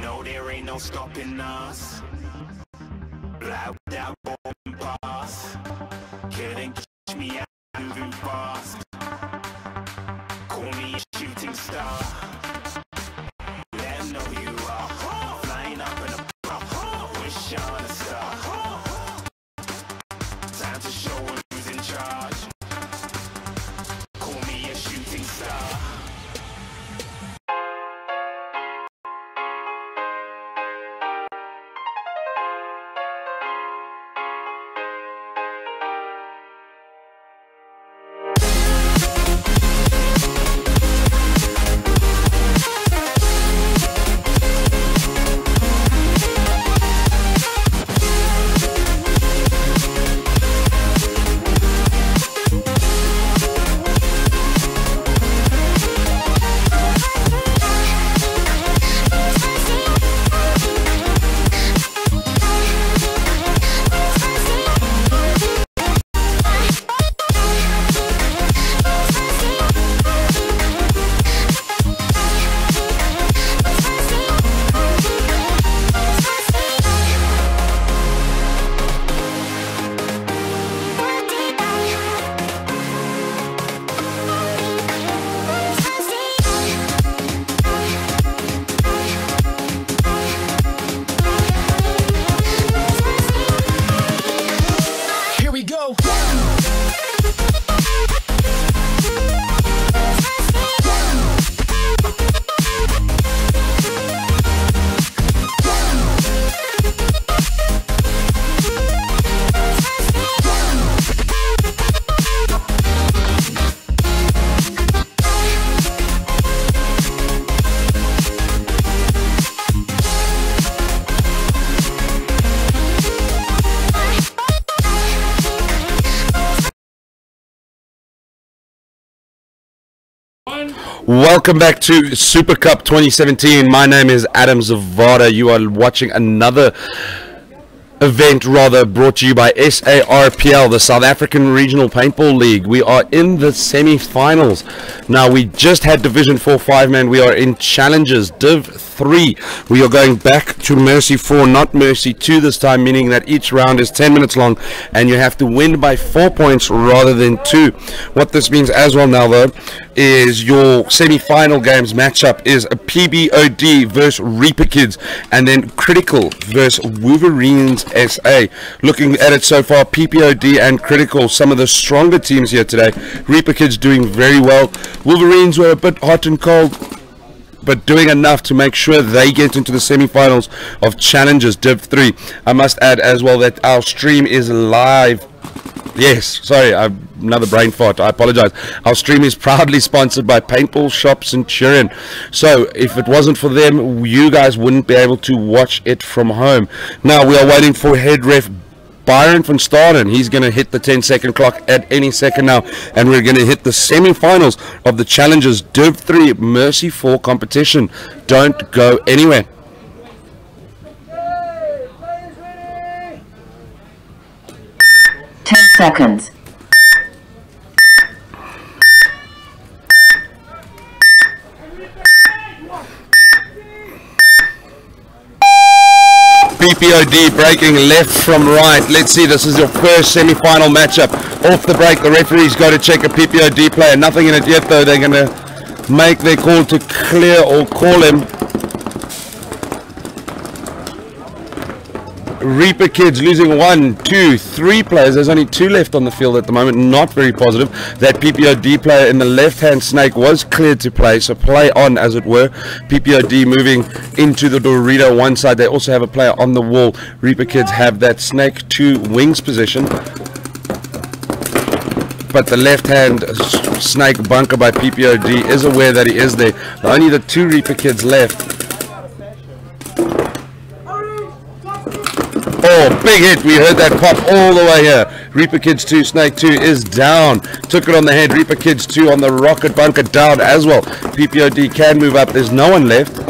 No, there ain't no stopping us. Loud out, going past. Couldn't catch me out, moving fast. Call me a shooting star. Let 'em know who you are. Flying up in a wish on a star. Time to show who's in charge. Call me a shooting star. Welcome back to Super Cup 2017. My name is Adam Zavada. You are watching another event brought to you by SARPL, the South African Regional Paintball League. We are in the semi-finals. Now, we just had Division 4 5-man. We are in Challenges Div 3. We are going back to Mercy 4, not Mercy 2 this time, meaning that each round is 10 minutes long and you have to win by 4 points rather than 2. What this means as well now, though, is your semi-final games matchup is a PBOD versus Reaper Kids, and then Critical versus Wolverines SA. Looking at it so far, PPOD and Critical, some of the stronger teams here today. Reaper Kids doing very well. Wolverines were a bit hot and cold, but doing enough to make sure they get into the semi-finals of Challenges Div 3. I must add as well that our stream is live. Yes, sorry, another brain fart, I apologize. Our stream is proudly sponsored by Paintball Shop Centurion. So, if it wasn't for them, you guys wouldn't be able to watch it from home. Now, we are waiting for head ref Byron van Staden. He's going to hit the 10-second clock at any second now, and we're going to hit the semi-finals of the Challenges Div 3 Mercy 4 competition. Don't go anywhere. Seconds. PPOD breaking left from right. Let's see, this is your first semi-final matchup. Off the break, the referee's got to check a PPOD player. Nothing in it yet, though. They're going to make their call to clear or call him. Reaper Kids losing 1, 2, 3 players. There's only 2 left on the field at the moment. Not very positive. That PPOD player in the left-hand snake was cleared to play, so play on, as it were. PPOD moving into the Dorito one side. They also have a player on the wall. Reaper Kids have that snake 2 wings position. but the left-hand snake bunker by PPOD is aware that he is there. Only the 2 Reaper kids left. Oh, big hit. We heard that pop all the way here. Reaper Kids 2, Snake 2 is down. Took it on the head. Reaper Kids 2 on the rocket bunker down as well. PPOD can move up. There's no one left.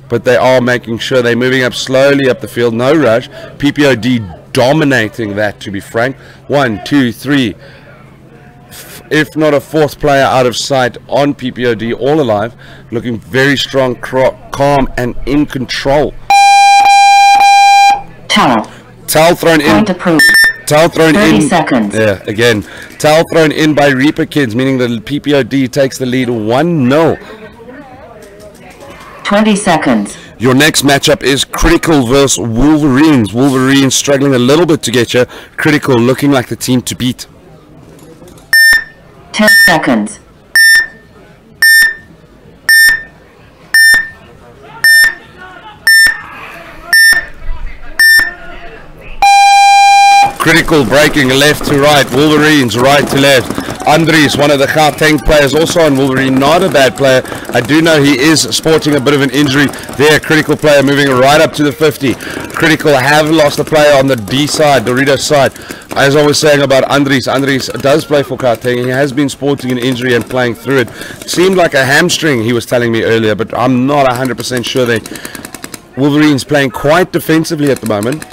But they are making sure they're moving up slowly up the field. No rush. PPOD dominating that, to be frank. 1, 2, 3. If not a 4th player out of sight on PPOD, all alive. Looking very strong, calm, and in control. Towel thrown in. Towel thrown 30 in. seconds. Yeah, again. Towel thrown in by Reaper Kids, meaning the PPOD takes the lead 1-0. 20 seconds. Your next matchup is Critical versus Wolverines. Wolverines struggling a little bit to get you. Critical looking like the team to beat. 10 seconds. Critical breaking left to right. Wolverines right to left. Andries, one of the Gauteng players, also on Wolverine. Not a bad player. I do know he is sporting a bit of an injury there. Critical player moving right up to the 50. Critical have lost a player on the D side, Doritos side. As I was saying about Andries, Andries does play for Gauteng. He has been sporting an injury and playing through it. Seemed like a hamstring, he was telling me earlier, but I'm not 100% sure. Wolverines playing quite defensively at the moment.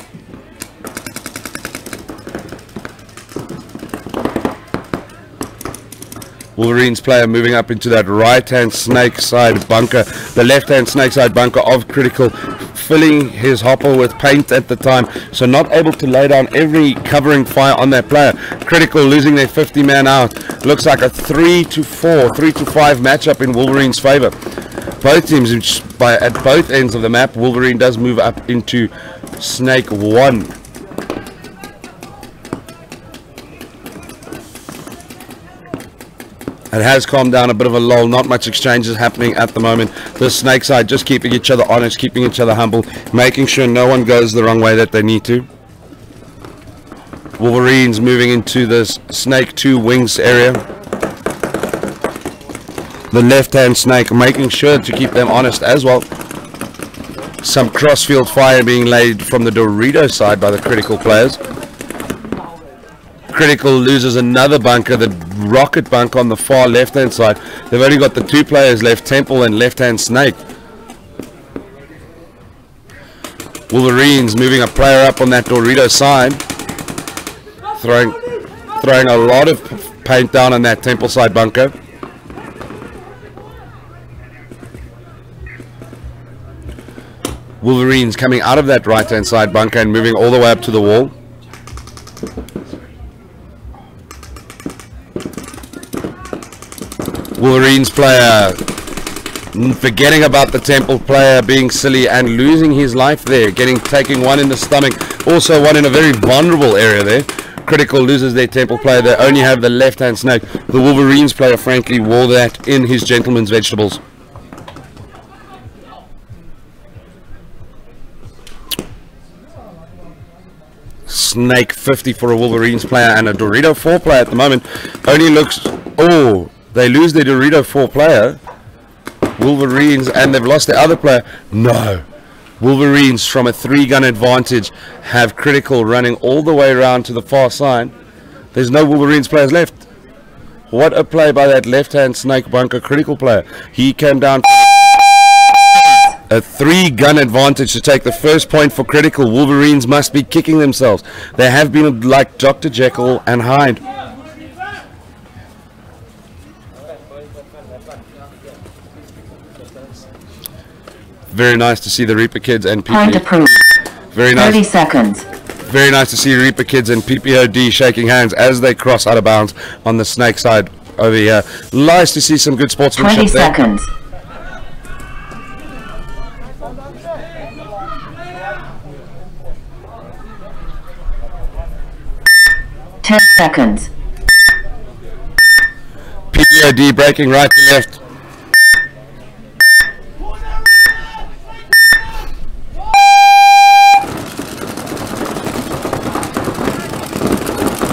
Wolverines player moving up into that right-hand snake side bunker. The left-hand snake side bunker of Critical, filling his hopper with paint at the time, so not able to lay down every covering fire on that player. Critical losing their 50-man out. Looks like a 3-4, 3-5 matchup in Wolverines' favor. Both teams, at both ends of the map, Wolverine does move up into Snake 1. It has calmed down, a bit of a lull, not much exchanges happening at the moment. The snake side just keeping each other honest, keeping each other humble, making sure no one goes the wrong way that they need to. Wolverines moving into this snake 2 wings area. The left-hand snake making sure to keep them honest as well. Some cross-field fire being laid from the Dorito side by the Critical players. Critical loses another bunker, the rocket bunker on the far left-hand side. They've only got the 2 players left, Temple and left-hand Snake. Wolverines moving a player up on that Dorito side. Throwing a lot of paint down on that Temple side bunker. Wolverines coming out of that right-hand side bunker and moving all the way up to the wall. Wolverines player forgetting about the Temple player being silly and losing his life there, taking one in the stomach, also one in a very vulnerable area there. Critical loses their Temple player. They only have the left-hand snake. The Wolverines player frankly wore that in his gentleman's vegetables. Snake 50 for a Wolverines player and a Dorito 4 player at the moment. Only looks... Oh, they lose their Dorito 4 player. Wolverines, and they've lost their other player. No. Wolverines from a 3-gun advantage have Critical running all the way around to the far side. There's no Wolverines players left. What a play by that left-hand snake bunker Critical player. He came down a 3-gun advantage to take the first point for Critical. Wolverines must be kicking themselves. They have been like Dr. Jekyll and Hyde. Very nice to see the Reaper Kids and Point approved. Very nice. 30 seconds. Very nice to see Reaper Kids and PPOD shaking hands as they cross out of bounds on the snake side over here. Nice to see some good sportsmanship 20 there. seconds. Ten seconds. PPOD breaking right to left.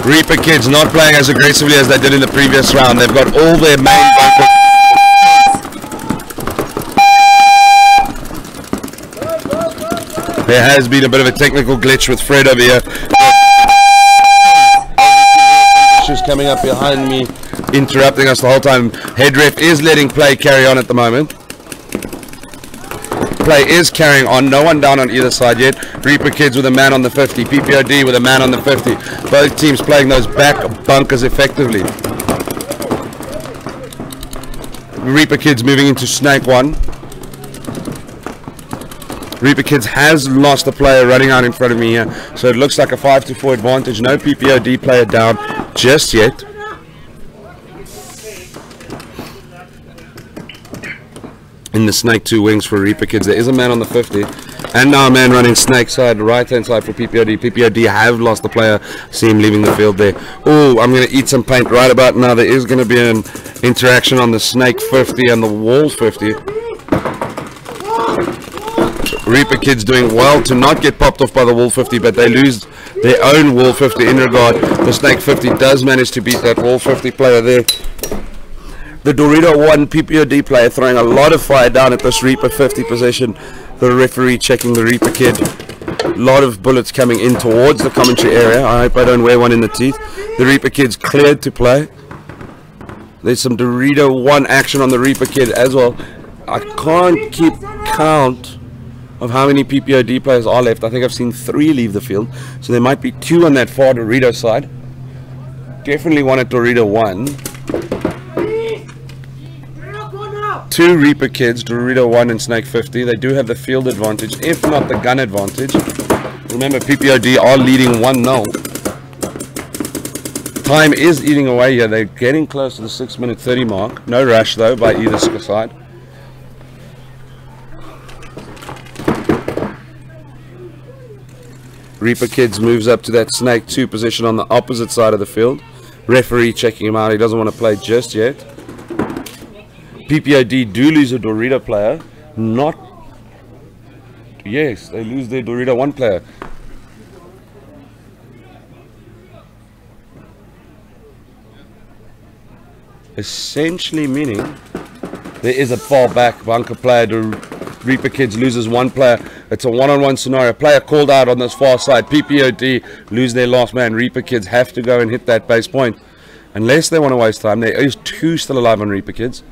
Reaper kids not playing as aggressively as they did in the previous round. They've got all their main bunkers. There has been a bit of a technical glitch with Fred over here. Issues coming up behind me, interrupting us the whole time. Head ref is letting play carry on at the moment. Play is carrying on. No one down on either side yet. Reaper kids with a man on the 50. PPOD with a man on the 50. Both teams playing those back bunkers effectively. Reaper kids moving into snake 1. Reaper kids has lost a player running out in front of me here, so it looks like a 5-4 advantage. No PPOD player down just yet. In the snake 2 wings for Reaper kids, there is a man on the 50, and now a man running snake side, right hand side for PPOD. PPOD have lost the player. See him leaving the field there. Oh, I'm going to eat some paint right about now. There is going to be an interaction on the snake 50 and the wall 50. Reaper kids doing well to not get popped off by the wall 50, but they lose their own wall 50 in regard. The snake 50 does manage to beat that wall 50 player there. The Dorito 1 PPOD player throwing a lot of fire down at this Reaper 50 position. The referee checking the Reaper kid. A lot of bullets coming in towards the commentary area. I hope I don't wear one in the teeth. The Reaper kid's cleared to play. There's some Dorito 1 action on the Reaper kid as well. I can't keep count of how many PPOD players are left. I think I've seen 3 leave the field, so there might be 2 on that far Dorito side. Definitely one at Dorito 1. 2 Reaper kids, Dorito 1 and Snake 50. They do have the field advantage, if not the gun advantage. Remember, PPOD are leading 1-0. Time is eating away here. They're getting close to the 6-minute 30 mark. No rush though by either side. Reaper kids moves up to that Snake 2 position on the opposite side of the field. Referee checking him out. He doesn't want to play just yet. PPOD do lose a Dorito player. Not... Yes, they lose their Dorito 1 player. Essentially meaning there is a far back bunker player. Reaper kids loses 1 player. It's a one-on-one scenario. Player called out on this far side. PPOD lose their last man. Reaper kids have to go and hit that base point. Unless they want to waste time. There is 2 still alive on Reaper kids.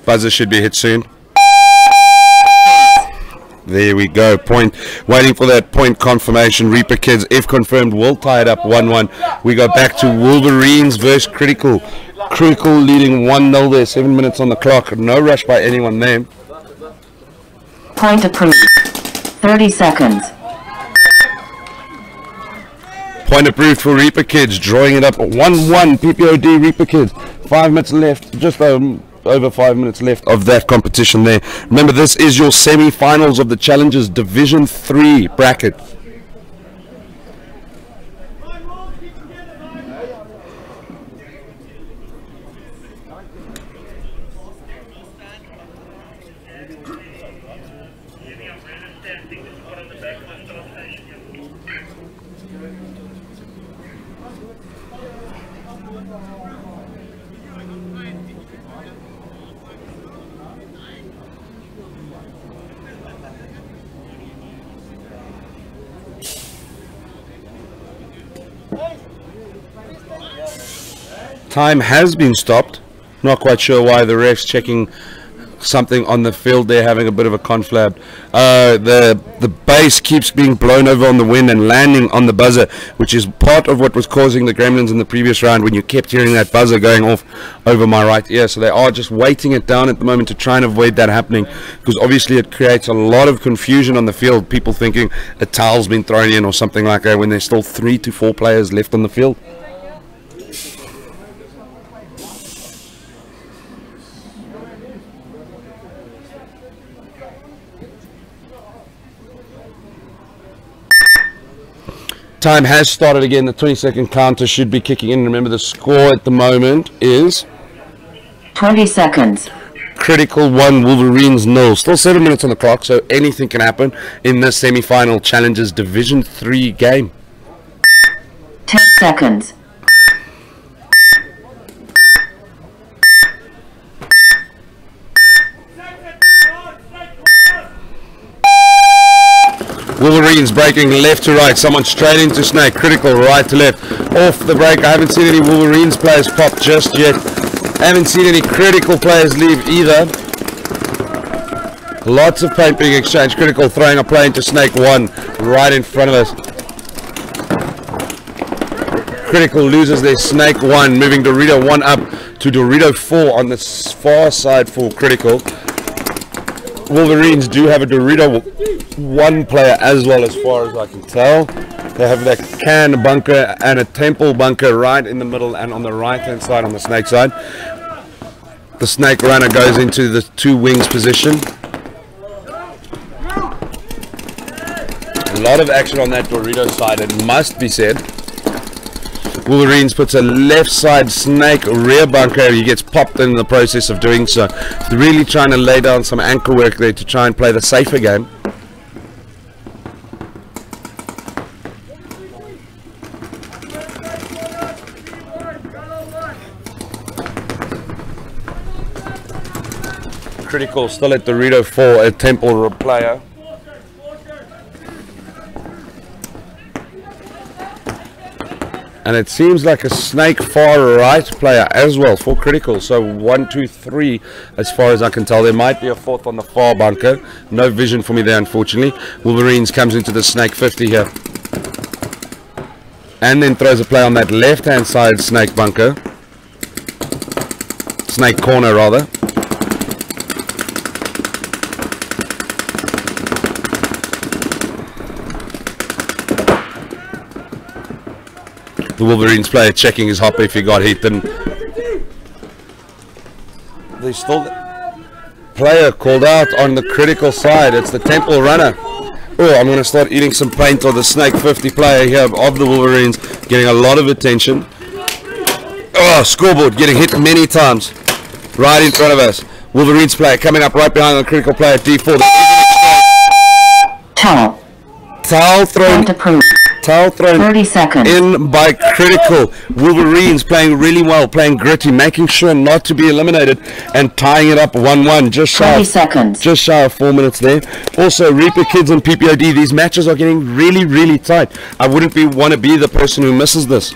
Buzzer should be hit soon. There we go. Point. Waiting for that point confirmation. Reaper kids, if confirmed, will tie it up 1-1. We go back to Wolverines versus Critical. Critical leading 1-0 there. 7 minutes on the clock. No rush by anyone there. Point approved. 30 seconds. Point approved for Reaper kids. Drawing it up 1-1. PPOD Reaper kids. 5 minutes left. Just over 5 minutes left of that competition there. Remember, this is your semi-finals of the Challengers Division 3 bracket. Time has been stopped. Not quite sure why. The ref's checking something on the field. They're having a bit of a conflab. The base keeps being blown over on the wind and landing on the buzzer, which is part of what was causing the gremlins in the previous round when you kept hearing that buzzer going off over my right ear. So they are just weighting it down at the moment to try and avoid that happening, because obviously it creates a lot of confusion on the field. People thinking a towel's been thrown in or something like that when there's still 3 to 4 players left on the field. Time has started again. The 20-second counter should be kicking in. Remember, the score at the moment is 20 seconds. Critical 1, Wolverines 0. Still 7 minutes on the clock, so anything can happen in this semi-final Challengers Division 3 game. 10 seconds. Wolverines breaking left to right. Someone straight into Snake. Critical right to left. Off the break. I haven't seen any Wolverines players pop just yet. I haven't seen any Critical players leave either. Lots of paint being exchanged. Critical throwing a play into Snake 1 right in front of us. Critical loses their Snake 1, moving Dorito 1 up to Dorito 4 on the far side for Critical. Wolverines do have a Dorito 1 player as well, as far as I can tell. They have that can bunker and a temple bunker right in the middle and on the right hand side on the Snake side. The Snake runner goes into the 2 wings position. A lot of action on that Dorito side, it must be said. Wolverines puts a left side Snake rear bunker. He gets popped in the process of doing so. Really trying to lay down some anchor work there to try and play the safer game. Critical still at Dorito 4, a temple player. And it seems like a Snake far right player as well for Critical. So 1, 2, 3 as far as I can tell. There might be a 4th on the far bunker. No vision for me there, unfortunately. Wolverines comes into the Snake 50 here. And then throws a play on that left hand side Snake bunker. Snake corner rather. The Wolverines player checking his hopper if he got hit. And there's still player called out on the Critical side. It's the temple runner. Oh, I'm going to start eating some paint on the Snake 50 player here of the Wolverines, getting a lot of attention. Oh, scoreboard getting hit many times right in front of us. Wolverines player coming up right behind the Critical player D4. Towel thrown. Towel thrown 30 seconds. in by Critical. Wolverines playing really well, playing gritty, making sure not to be eliminated and tying it up 1-1. Just shy of 4 minutes there. Also, Reaper Kids and PPOD, these matches are getting really, really tight. I wouldn't want to be the person who misses this.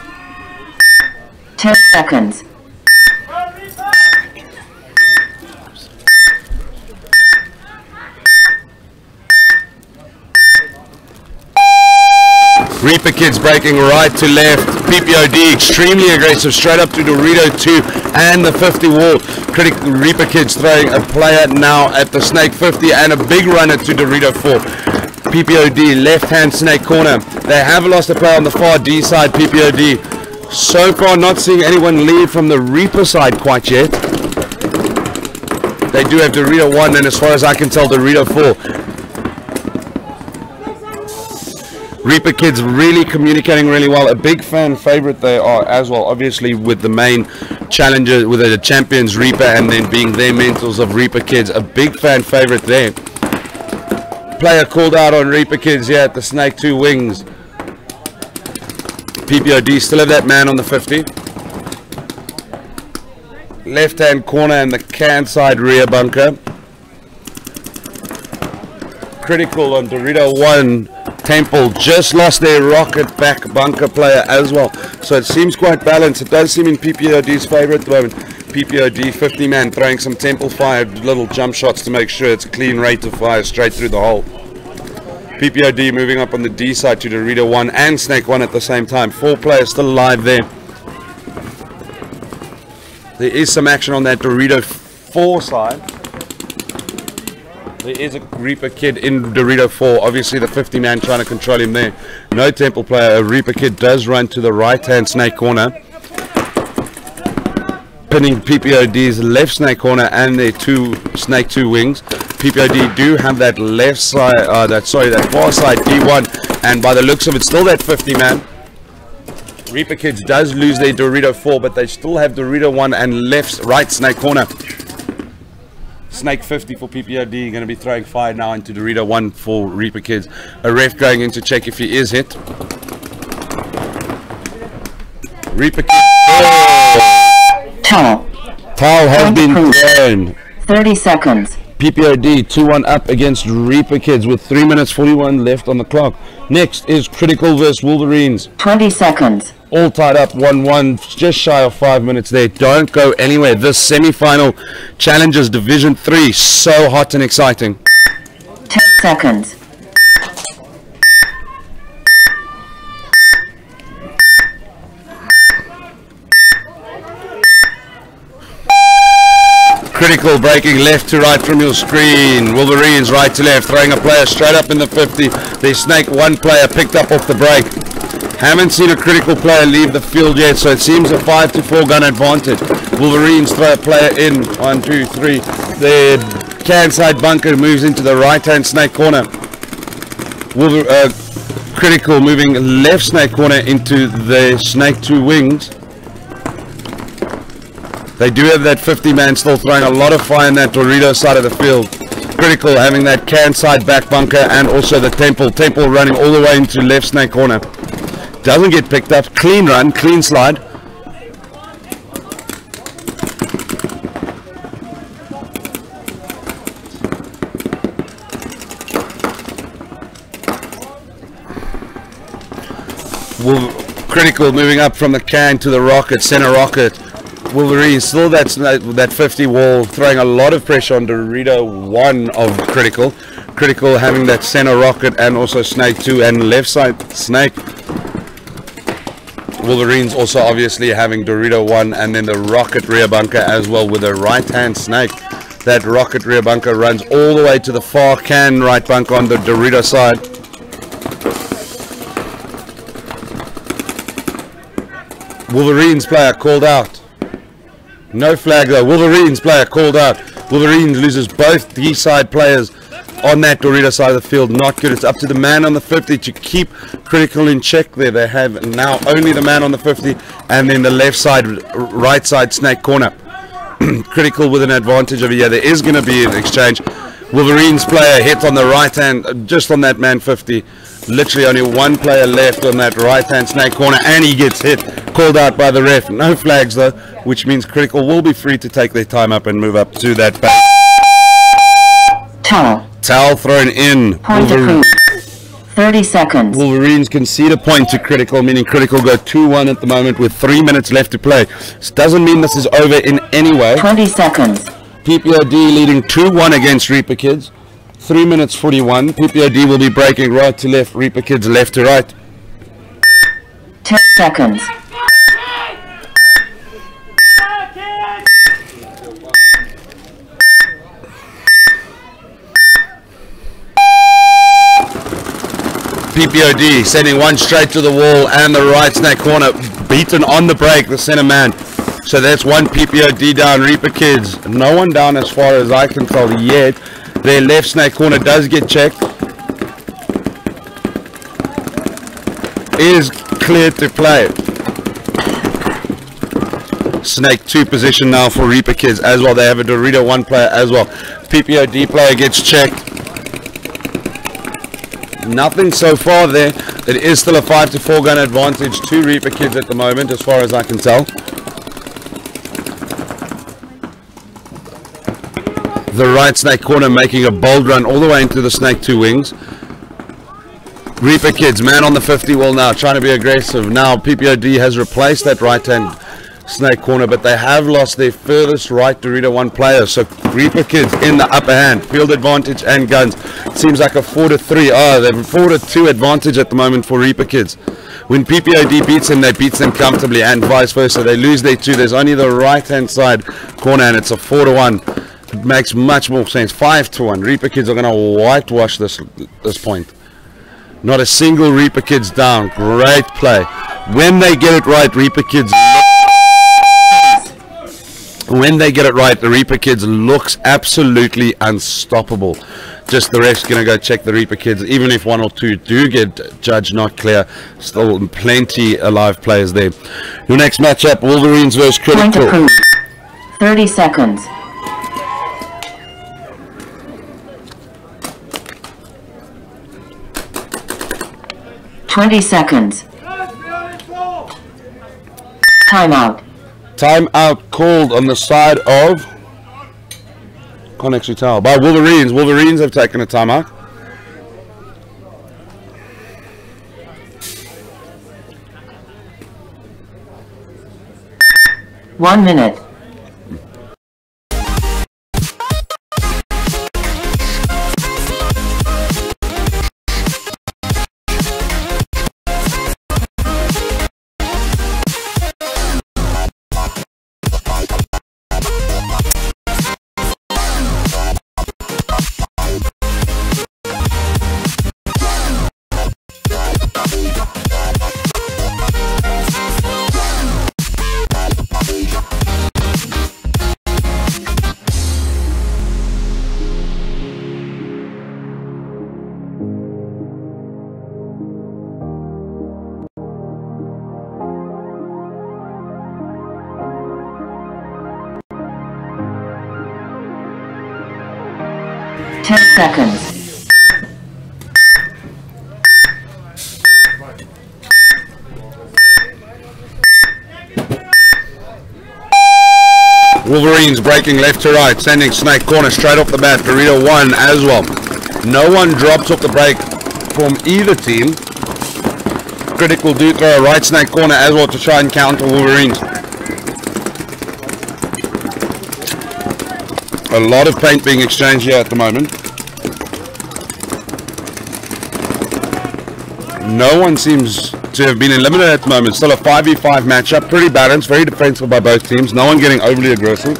10 seconds. Reaper Kids breaking right to left. PPOD extremely aggressive, straight up to Dorito 2 and the 50 wall. Reaper Kids throwing a player now at the Snake 50 and a big runner to Dorito 4. PPOD left hand Snake corner. They have lost a player on the far D side. PPOD so far not seeing anyone leave from the Reaper side quite yet. They do have Dorito 1 and as far as I can tell Dorito 4. Reaper Kids really communicating really well. A big fan favorite they are as well, obviously with the main challenger, with the champions Reaper and then being their mentors of Reaper Kids. A big fan favorite there. Player called out on Reaper Kids here at the Snake 2 wings. PPOD still have that man on the 50. Left hand corner and the can side rear bunker. Critical on Dorito 1. Temple just lost their rocket back bunker player as well. So it seems quite balanced. It does seem in PPOD's favor at the moment. PPOD 50 man throwing some Temple fire little jump shots to make sure it's a clean rate of fire straight through the hole. PPOD moving up on the D side to Dorito 1 and Snake 1 at the same time. 4 players still alive there. There is some action on that Dorito 4 side. There is a Reaper Kid in Dorito 4. Obviously the 50 man trying to control him there. No Temple player. A Reaper Kid does run to the right hand Snake corner, pinning PPOD's left Snake corner and their Snake 2 wings. PPOD do have that left side, that far side D1, and by the looks of it still that 50 man. Reaper Kids does lose their Dorito 4, but they still have Dorito 1 and right Snake corner. Snake 50 for PPOD. Going to be throwing fire now into Dorito 1 for Reaper Kids. A ref going in to check if he is hit. Reaper Kids. Oh! Towel has been thrown. 30 seconds. PPOD 2-1 up against Reaper Kids with 3 minutes 41 left on the clock. Next is Critical vs Wolverines. 20 seconds. All tied up 1-1, just shy of 5 minutes there. Don't go anywhere. This semi-final challenges Division 3. So hot and exciting. 10 seconds. Critical breaking left to right from your screen. Wolverines right to left, throwing a player straight up in the 50. They snake one player picked up off the break. Haven't seen a Critical player leave the field yet, so it seems a 5-4 gun advantage. Wolverines throw a player in. 1, 2, 3. The can side bunker moves into the right hand snake corner. Critical moving left snake corner into the snake 2 wings. They do have that 50 man still throwing a lot of fire in that Dorito side of the field. Critical having that can side back bunker and also the temple running all the way into left snake corner. Doesn't get picked up. Clean run, clean slide. Critical moving up from the can to the rocket, center rocket. Wolverine still that 50 wall, throwing a lot of pressure on Dorito 1 of Critical. Critical having that center rocket and also snake 2 and left side snake. Wolverines also obviously having Dorito 1 and then the rocket rear bunker as well with a right hand snake. That rocket rear bunker runs all the way to the far can right bunker on the Dorito side. Wolverines player called out. No flag though. Wolverines player called out. Wolverines loses both D side players on that Dorito side of the field. Not good. It's up to the man on the 50 to keep Critical in check there. They have now only the man on the 50 and then the left side, right side snake corner. Critical with an advantage over here. There is going to be an exchange. Wolverines player hit on the right hand, just on that man 50. Literally only one player left on that right hand snake corner and he gets hit. Called out by the ref. No flags though, which means Critical will be free to take their time up and move up to that back. Towel thrown in. Point approved. 30 seconds. Wolverines concede a point to Critical, meaning Critical go 2-1 at the moment with 3 minutes left to play. This doesn't mean this is over in any way. 20 seconds. PPOD leading 2-1 against Reaper Kids. 3 minutes 41. PPOD will be breaking right to left, Reaper Kids left to right. 10 seconds. PPOD sending one straight to the wall and the right snake corner beaten on the break, the center man. So that's one PPOD down. Reaper Kids, no one down as far as I can tell yet. Their left snake corner does get checked. Is cleared to play. Snake 2 position now for Reaper Kids as well. They have a Dorito 1 player as well. PPOD player gets checked. Nothing so far there. It is still a 5-4 gun advantage to Reaper Kids at the moment as far as I can tell. The right snake corner making a bold run all the way into the snake 2 wings. Reaper Kids, man on the 50 wall now, trying to be aggressive. Now PPOD has replaced that right hand snake corner, but they have lost their furthest right Dorito 1 player. So Reaper Kids in the upper hand, field advantage and guns. It seems like a 4-3. Oh, they have a 4-2 advantage at the moment for Reaper Kids. When PPOD beats them, they beat them comfortably, and vice versa. They lose their 2. There's only the right hand side corner, and it's a 4-1. It makes much more sense. 5-1. Reaper Kids are going to whitewash this point. Not a single Reaper Kids down. Great play. When they get it right, Reaper Kids. When they get it right, the Reaper Kids looks absolutely unstoppable. Just the ref's going to go check the Reaper Kids. Even if 1 or 2 do get judged not clear, still plenty alive players there. Your next matchup, Wolverines versus Critical. 30 seconds. 20 seconds. Timeout. Timeout called on the side of... Can't actually tell. By Wolverines. Wolverines have taken a timeout. One minute. Seconds. Wolverines breaking left to right, sending Snake corner straight off the bat. Dorito 1 as well. No one drops off the break from either team. Critical do throw a right Snake corner as well to try and counter Wolverines. A lot of paint being exchanged here at the moment. No one seems to have been eliminated at the moment. Still a 5v5 matchup. Pretty balanced. Very defensive by both teams. No one getting overly aggressive.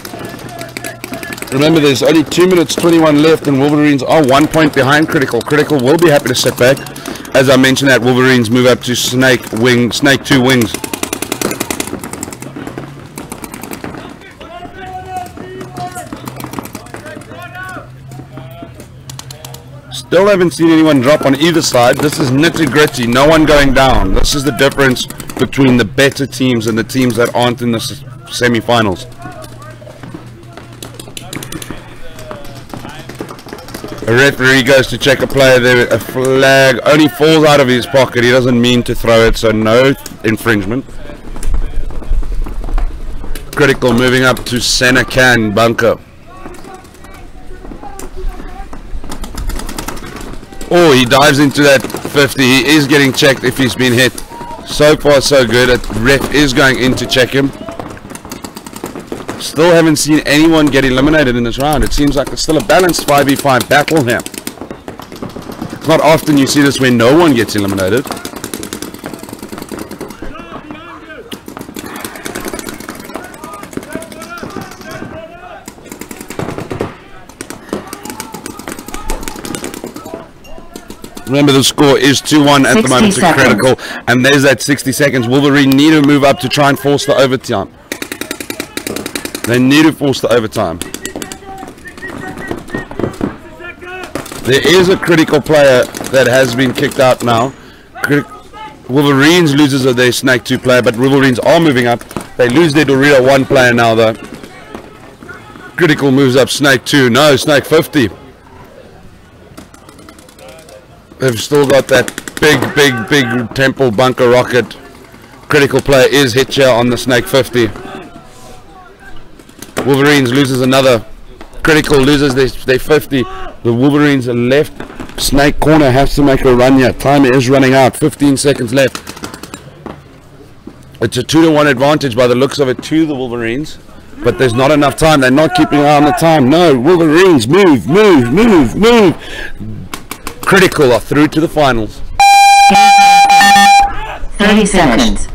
Remember, there's only 2 minutes 21 left and Wolverines are 1 point behind Critical. Critical will be happy to sit back. As I mentioned that, Wolverines move up to Snake 2 wings. Still haven't seen anyone drop on either side. This is nitty gritty, no one going down. This is the difference between the better teams and the teams that aren't in the semi-finals. A referee goes to check a player there. A flag only falls out of his pocket. He doesn't mean to throw it, so no infringement. Critical moving up to Senacan bunker. Oh, he dives into that 50. He is getting checked if he's been hit. So far, so good. A ref is going in to check him. Still haven't seen anyone get eliminated in this round. It seems like it's still a balanced 5v5 battle here. It's not often you see this when no one gets eliminated. Remember, the score is 2-1 at the moment to Critical, and there's that 60 seconds. Wolverine need to move up to try and force the overtime. They need to force the overtime. There is a Critical player that has been kicked out now. Wolverines loses their Snake 2 player, but Wolverines are moving up. They lose their Dorito 1 player now, though. Critical moves up Snake 2. No, Snake 50. They've still got that big Temple bunker rocket. Critical player is hit here on the Snake 50. Wolverines loses another. Critical loses their 50. The Wolverines left Snake corner has to make a run here. Time is running out. 15 seconds left. It's a 2-1 advantage by the looks of it to the Wolverines. But there's not enough time. They're not keeping an eye on the time. No, Wolverines, move. Critical are through to the finals. 30 seconds.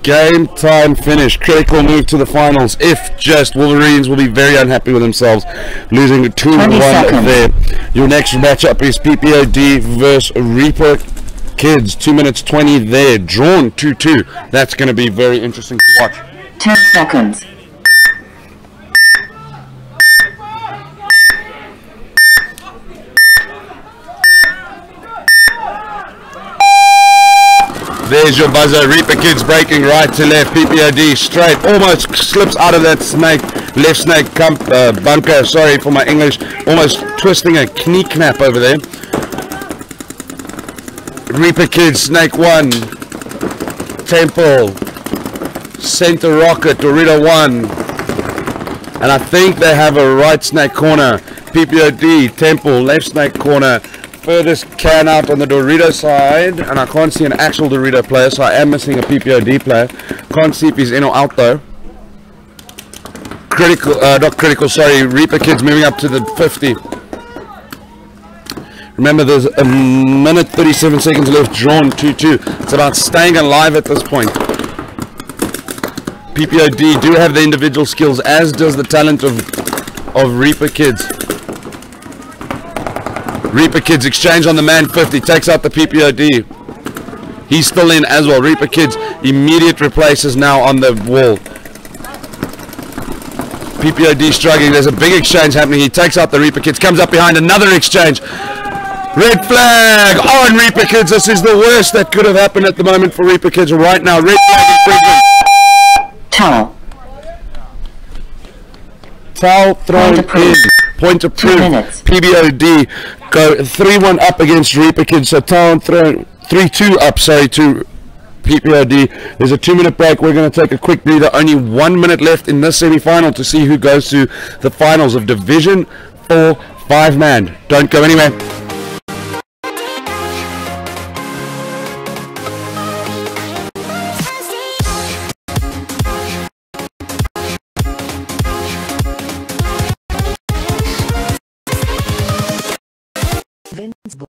Game time finished. Critical move to the finals. If just, Wolverines will be very unhappy with themselves, losing 2-1 there. Your next matchup is PPOD versus Reaper Kids. 2 minutes 20 there. Drawn 2-2. That's going to be very interesting to watch. 10 seconds. There's your buzzer. Reaper Kids breaking right to left. PPOD straight. Almost slips out of that snake. Left snake bunker. Sorry for my English. Almost twisting a knee knap over there. Reaper Kids, Snake 1, Temple, Center Rocket, Dorito 1, and I think they have a right snake corner. PPOD, Temple, left snake corner, furthest can out on the Dorito side, and I can't see an actual Dorito player, so I am missing a PPOD player. Can't see if he's in or out though. Not critical, sorry, Reaper Kids moving up to the 50. Remember, there's a minute 37 seconds left, drawn 2-2. It's about staying alive at this point. PPOD do have the individual skills, as does the talent of Reaper Kids. Reaper Kids exchange on the man 50, takes out the PPOD. He's still in as well. Reaper Kids immediate replaces now on the wall. PPOD struggling, there's a big exchange happening. He takes out the Reaper Kids, comes up behind, another exchange. Red flag on Reaper Kids. This is the worst that could have happened at the moment for Reaper Kids right now. Red flag improvement. Towel. Towel thrown in. Point approved. 2 minutes. PBOD go 3-1 up against Reaper Kids. So towel thrown 3-2 up, sorry, to PPOD. There's a 2-minute break. We're going to take a quick breather. Only 1 minute left in this semi-final to see who goes to the finals of Division 4 5-man. Don't go anywhere. Paintball.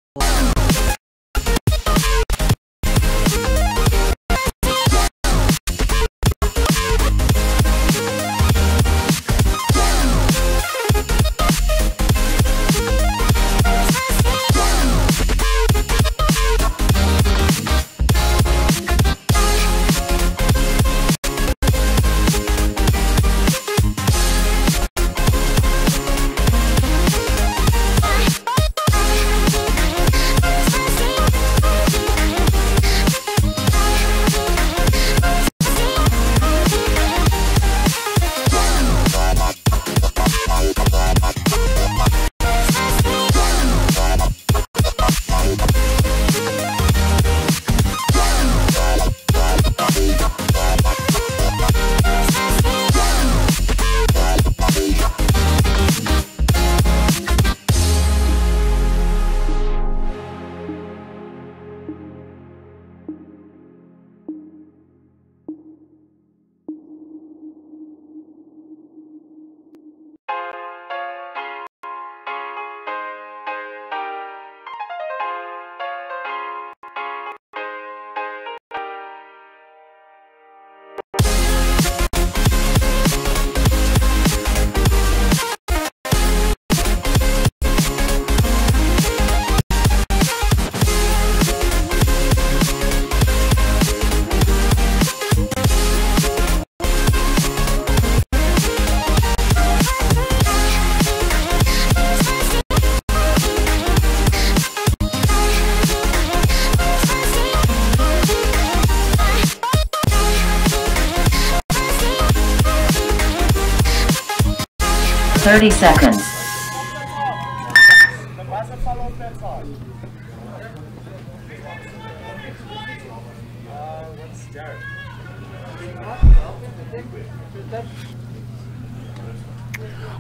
30 seconds.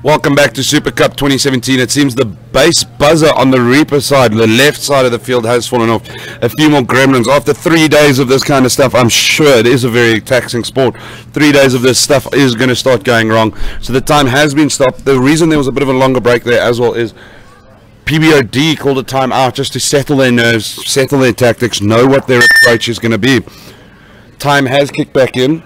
Welcome back to Super Cup 2017. It seems the base buzzer on the Reaper side, the left side of the field, has fallen off. A few more gremlins. After 3 days of this kind of stuff, I'm sure it is a very taxing sport. 3 days of this stuff is going to start going wrong. So the time has been stopped. The reason there was a bit of a longer break there as well is PBOD called a time out just to settle their nerves, settle their tactics, know what their approach is going to be. Time has kicked back in.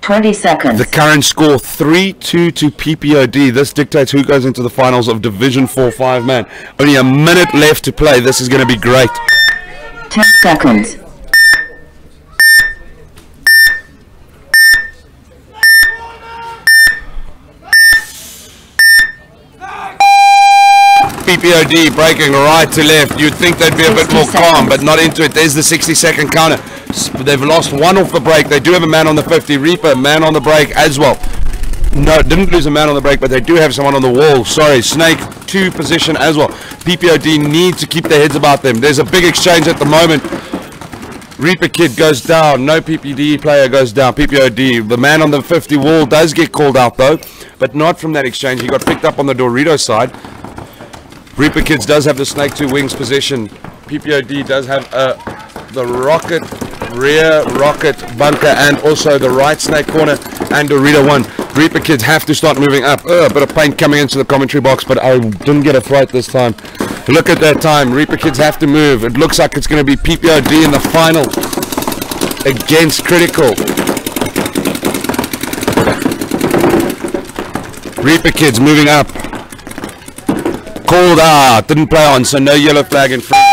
20 seconds. The current score 3-2 to PPOD. This dictates who goes into the finals of Division 4 5-man. Only a minute left to play. This is going to be great. 10 seconds. PPOD breaking right to left. You'd think they'd be a bit more calm, but not into it. There's the 60-second counter. They've lost one off the break. They do have a man on the 50. Reaper, man on the break as well. No, didn't lose a man on the break, but they do have someone on the wall. Sorry, Snake 2 position as well. PPOD need to keep their heads about them. There's a big exchange at the moment. Reaper Kid goes down. No PPD player goes down. PPOD. The man on the 50 wall does get called out though, but not from that exchange. He got picked up on the Dorito side. Reaper Kids does have the Snake 2 wings position. PPOD does have the rocket, rear rocket bunker, and also the right snake corner and Dorito 1. Reaper Kids have to start moving up. A bit of paint coming into the commentary box, but I didn't get a throat this time. Look at that time. Reaper Kids have to move. It looks like it's going to be PPOD in the final against Critical. Reaper Kids moving up. Called out. Didn't play on, so no yellow flag in front.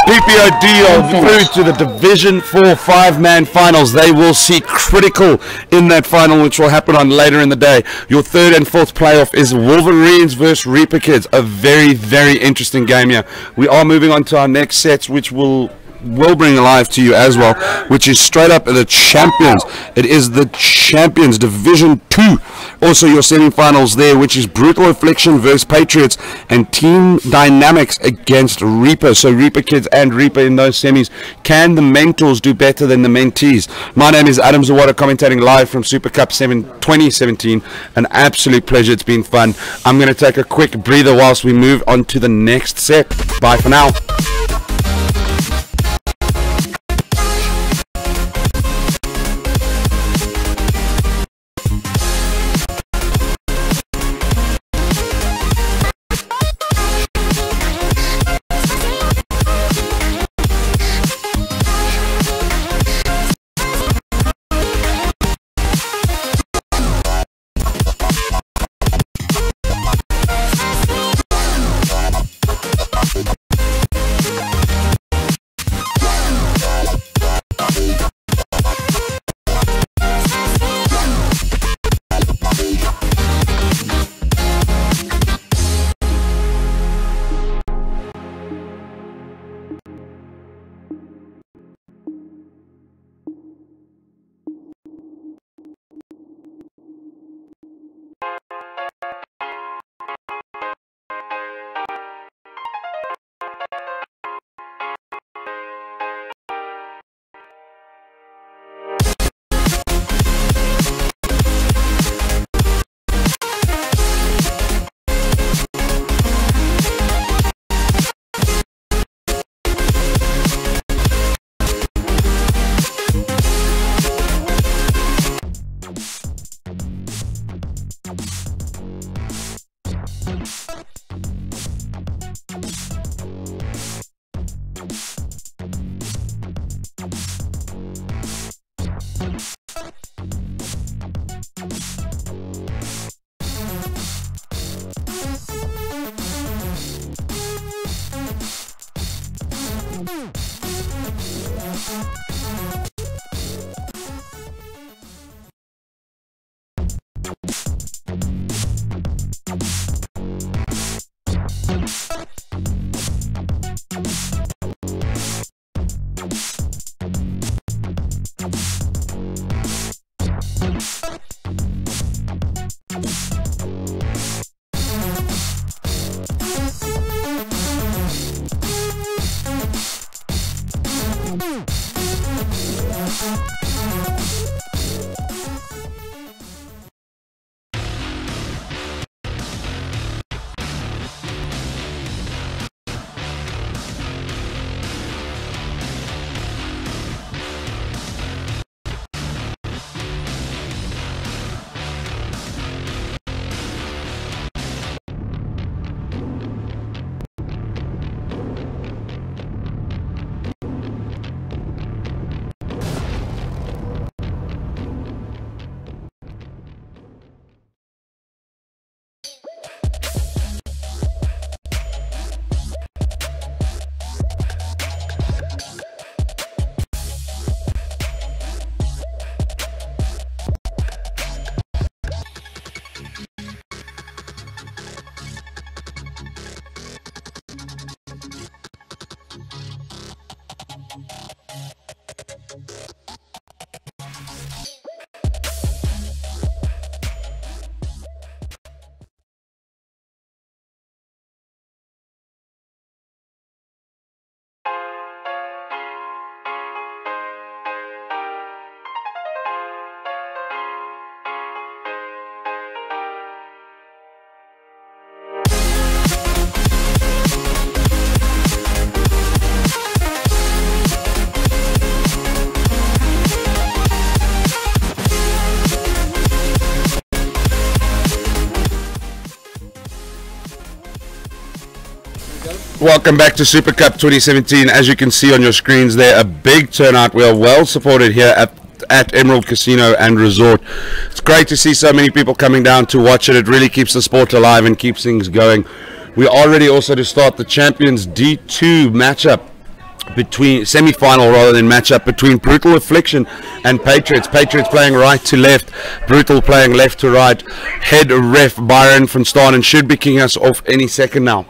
PPOD are through to the Division 4 5-man finals. They will see Critical in that final, which will happen on later in the day. Your 3rd and 4th playoff is Wolverines versus Reaper Kids. A very, very interesting game here. We are moving on to our next sets, which will bring live to you as well, which is straight up the champions. It is the champions Division 2. Also your semi-finals there, which is Brutal Affliction versus Patriots and Team Dynamics against Reaper. So Reaper Kids and Reaper in those semis. Can the mentors do better than the mentees? My name is Adam Zawada, commentating live from Super Cup 2017. An absolute pleasure. It's been fun. I'm going to take a quick breather whilst we move on to the next set. Bye for now. Welcome back to Super Cup 2017. As you can see on your screens there, a big turnout. We are well supported here at Emerald Casino and Resort. It's great to see so many people coming down to watch it. It really keeps the sport alive and keeps things going. We are ready also to start the Champions D2 matchup, between semi-final rather than matchup, between Brutal Affliction and Patriots. Patriots playing right to left, Brutal playing left to right. Head ref Byron van Staden should be kicking us off any second now.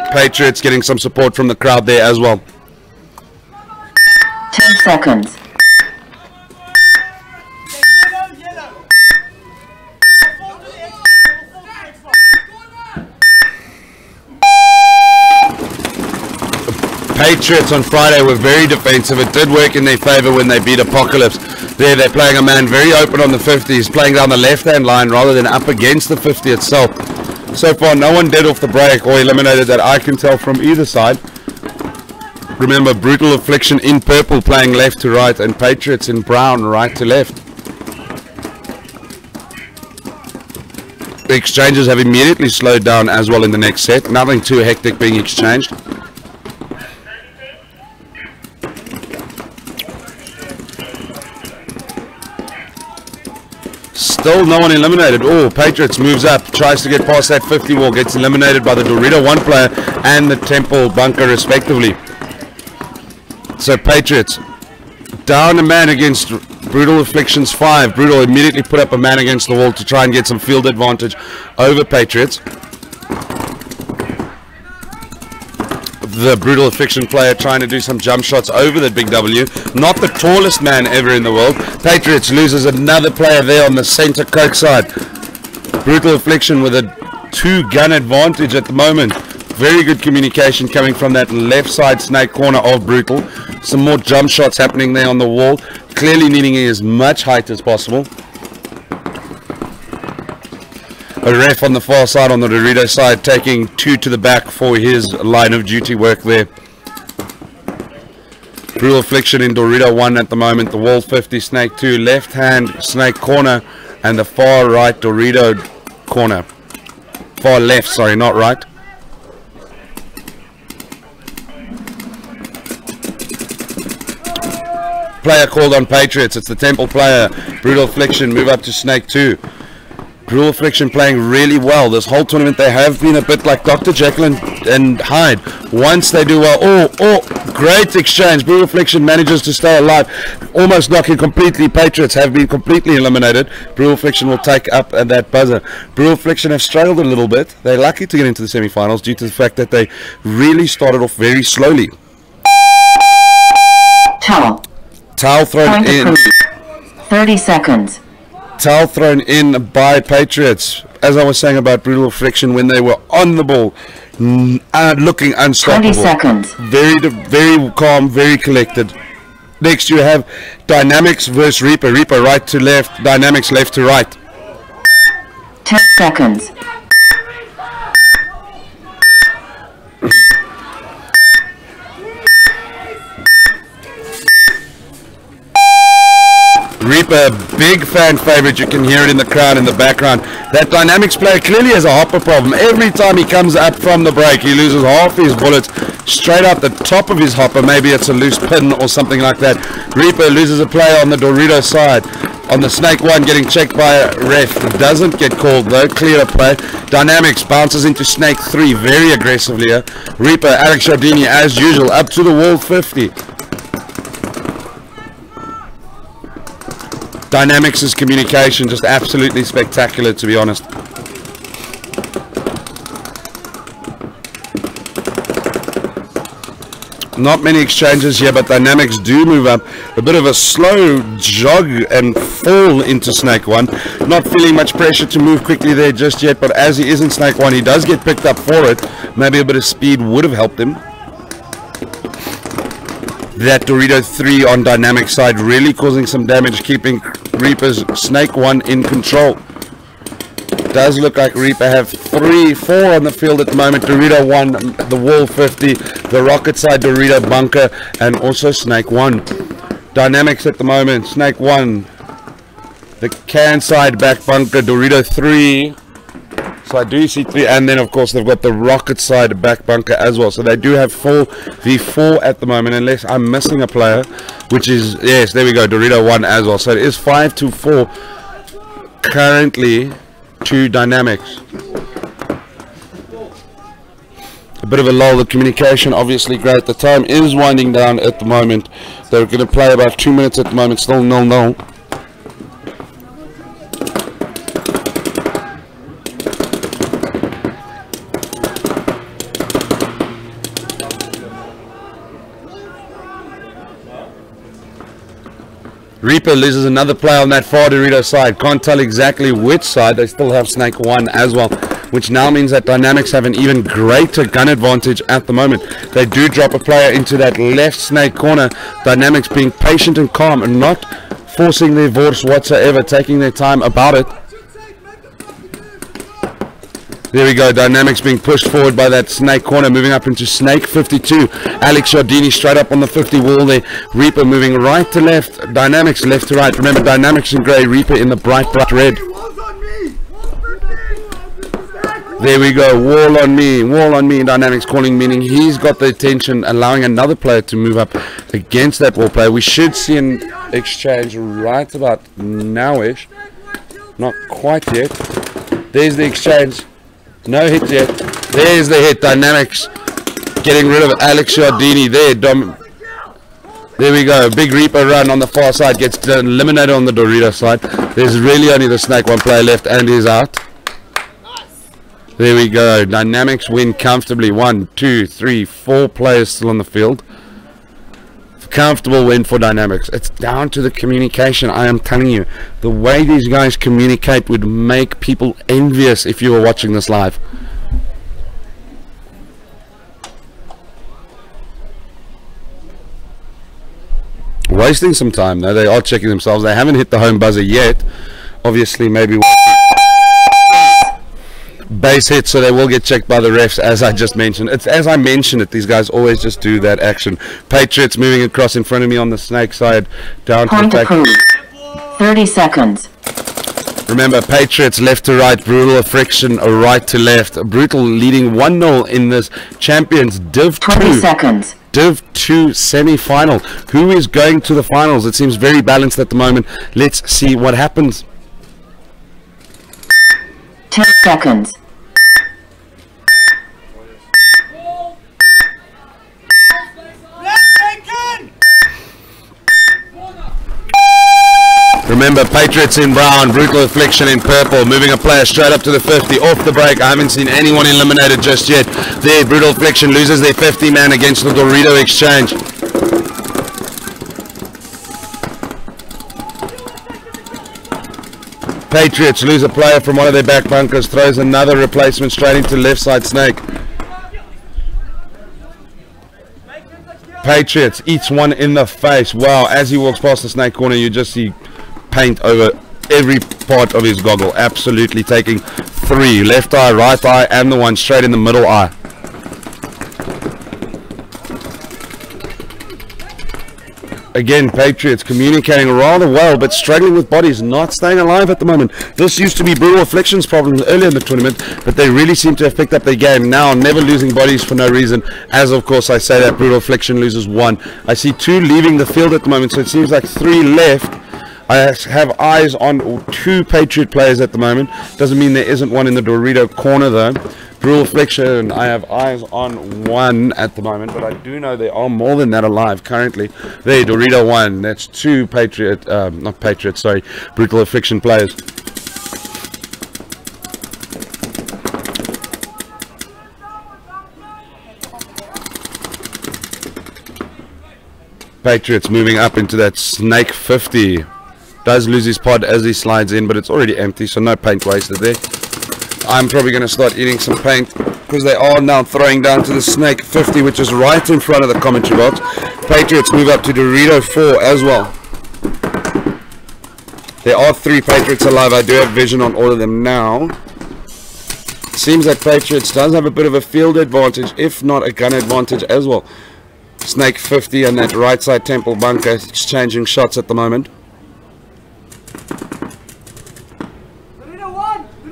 Patriots getting some support from the crowd there as well. 10 seconds. Patriots on Friday were very defensive. It did work in their favor when they beat Apocalypse. There they're playing a man very open on the 50. He's playing down the left-hand line rather than up against the 50 itself. So far, no one dead off the break or eliminated that I can tell from either side. Remember, Brutal Affliction in purple playing left to right, and Patriots in brown right to left. The exchanges have immediately slowed down as well in the next set. Nothing too hectic being exchanged. Still no one eliminated. Oh, Patriots moves up, tries to get past that 50 wall, gets eliminated by the Dorito 1 player and the Temple bunker respectively. So Patriots down a man against Brutal Affliction's 5. Brutal immediately put up a man against the wall to try and get some field advantage over Patriots. The Brutal Affliction player trying to do some jump shots over the big W. Not the tallest man ever in the world. Patriots loses another player there on the center coke side. Brutal Affliction with a 2-gun advantage at the moment. Very good communication coming from that left side snake corner of Brutal. Some more jump shots happening there on the wall. Clearly needing as much height as possible. A ref on the far side, on the Dorito side, taking 2 to the back for his line of duty work there. Brutal Affliction in Dorito 1 at the moment. The wall 50, snake 2, left hand snake corner, and the far right Dorito corner. Far left, sorry, not right. Player called on Patriots. It's the Temple player. Brutal Affliction move up to snake 2. Brutal Affliction playing really well. This whole tournament they have been a bit like Dr. Jekyll and Hyde. Once they do well, oh, great exchange. Brutal Affliction manages to stay alive. Almost knocking completely. Patriots have been completely eliminated. Brutal Affliction will take up at that buzzer. Brutal Affliction have struggled a little bit. They're lucky to get into the semi-finals due to the fact that they really started off very slowly. Towel. Towel thrown Point in. approved. 30 seconds. Towel thrown in by Patriots. As I was saying about Brutal Affliction, when they were on the ball, looking unstoppable. 20 seconds. Very calm, very collected. Next you have Dynamics versus Reaper. Reaper right to left, Dynamics left to right. 10 seconds. Reaper, big fan favorite. You can hear it in the crowd in the background. That Dynamics player clearly has a hopper problem. Every time he comes up from the break, he loses half his bullets straight out the top of his hopper. Maybe it's a loose pin or something like that. Reaper loses a player on the Dorito side. On the snake 1, getting checked by a ref. Doesn't get called though. Clear play. Dynamics bounces into snake 3 very aggressively here. Reaper, Alex Jardini as usual, up to the wall 50. Dynamics' communication just absolutely spectacular, to be honest. Not many exchanges here, but Dynamics do move up. A bit of a slow jog and fall into snake 1. Not feeling much pressure to move quickly there just yet, but as he is in snake 1, he does get picked up for it. Maybe a bit of speed would have helped him. That Dorito 3 on Dynamic side really causing some damage, keeping Reaper's snake 1 in control. Does look like Reaper have 4 on the field at the moment. Dorito 1, the wall 50, the rocket side Dorito bunker, and also snake 1. Dynamics at the moment, snake 1 the can side back bunker, Dorito 3. So I do see 3, and then of course they've got the rocket side back bunker as well. So they do have 4v4 at the moment, unless I'm missing a player, which is, yes, there we go, Dorito 1 as well. So it is 5-4 currently to Dynamics. A bit of a lull. The communication obviously great. The time is winding down at the moment. They're going to play about 2 minutes at the moment, still 0-0. Reaper loses another player on that far Dorito side. Can't tell exactly which side. They still have Snake 1 as well, which now means that Dynamics have an even greater gun advantage at the moment. They do drop a player into that left Snake corner. Dynamics being patient and calm and not forcing their force whatsoever, taking their time about it. There we go, Dynamics being pushed forward by that Snake corner, moving up into Snake 52. Alex Giardini straight up on the 50 wall there. Reaper moving right to left, Dynamics left to right. Remember, Dynamics in grey, Reaper in the bright red. There we go, wall on me, Dynamics calling, meaning he's got the attention, allowing another player to move up against that wall player. We should see an exchange right about now-ish. Not quite yet. There's the exchange. No hit yet. There's the hit. Dynamics getting rid of Alex Giardini there. There we go. Big Reaper run on the far side. Gets eliminated on the Dorito side. There's really only the Snake 1 player left and he's out. There we go. Dynamics win comfortably. 1, 2, 3, 4 players still on the field. Comfortable win for Dynamics. It's down to the communication. I am telling you, the way these guys communicate would make people envious if you were watching this live. Wasting some time though. They are checking themselves. They haven't hit the home buzzer yet. Obviously maybe base hit, so they will get checked by the refs, as I just mentioned. It's as I mentioned it, these guys always just do that action. Patriots moving across in front of me on the Snake side, down Point to approved. 30 seconds. Remember, Patriots left to right, Brutal Friction right to left. Brutal leading 1-0 in this Champions Div 2. 20 seconds. Div 2 semi-final. Who is going to the finals? It seems very balanced at the moment. Let's see what happens. 10 seconds. Remember, Patriots in brown, Brutal Affliction in purple, moving a player straight up to the 50, off the break. I haven't seen anyone eliminated just yet. There, Brutal Affliction loses their 50 man against the Dorito exchange. Patriots lose a player from one of their back bunkers, throws another replacement straight into left side Snake. Patriots eats one in the face. Wow, as he walks past the Snake corner, you just see paint over every part of his goggle. Absolutely taking 3. Left eye, right eye, and the one straight in the middle eye. Again, Patriots communicating rather well, but struggling with bodies, not staying alive at the moment. This used to be Brutal Affliction's problem earlier in the tournament, but they really seem to have picked up their game now, never losing bodies for no reason, as of course I say that Brutal Affliction loses 1. I see 2 leaving the field at the moment, so it seems like 3 left. I have eyes on 2 Patriot players at the moment. Doesn't mean there isn't one in the Dorito corner though. Brutal Affliction, I have eyes on 1 at the moment, but I do know there are more than that alive currently. There, Dorito 1. That's 2 Patriot, not Patriot, sorry, Brutal Affliction players. Patriots moving up into that Snake 50. Does lose his pod as he slides in, but it's already empty, so no paint wasted there. I'm probably going to start eating some paint because they are now throwing down to the Snake 50, which is right in front of the commentary box. Patriots move up to Dorito 4 as well. There are 3 Patriots alive. I do have vision on all of them now. Seems that Patriots does have a bit of a field advantage, if not a gun advantage as well. Snake 50 and that right side temple bunker exchanging shots at the moment.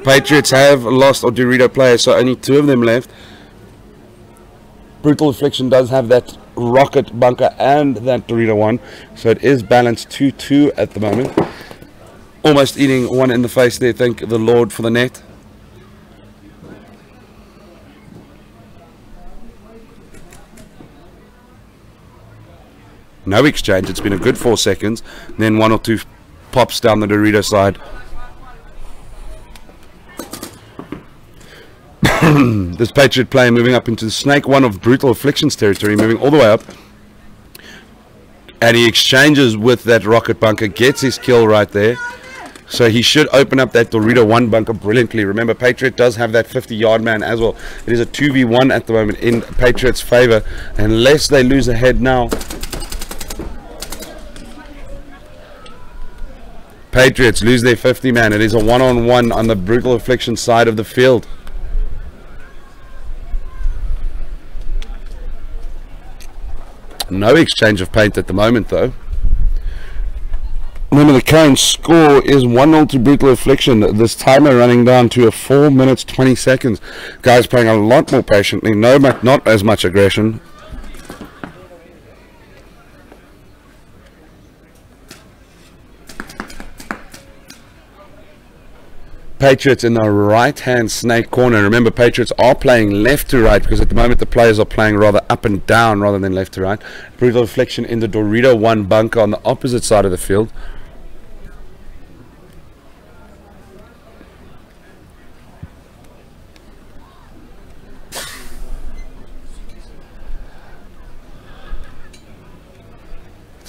Patriots have lost or Dorito players, so only 2 of them left. Brutal Affliction does have that rocket bunker and that Dorito one, so it is balanced 2-2 at the moment. Almost eating one in the face there, thank the Lord for the net. No exchange, it's been a good 4 seconds, then 1 or 2 pops down the Dorito side. This Patriot player moving up into the Snake 1 of Brutal Afflictions territory, moving all the way up. And he exchanges with that rocket bunker, gets his kill right there. So he should open up that Dorito 1 bunker brilliantly. Remember, Patriot does have that 50-yard man as well. It is a 2v1 at the moment in Patriot's favor, unless they lose a head now. Patriots lose their 50 man. It is a 1-on-1 on the Brutal Affliction side of the field. No exchange of paint at the moment, though. Remember, the current score is 1-0 to Brutal Affliction. This timer running down to a 4 minutes 20 seconds. Guys playing a lot more patiently. Not as much aggression. Patriots in the right-hand snake corner. Remember, Patriots are playing left to right because at the moment the players are playing rather up and down rather than left to right. Brutal Affliction in the Dorito 1 bunker on the opposite side of the field.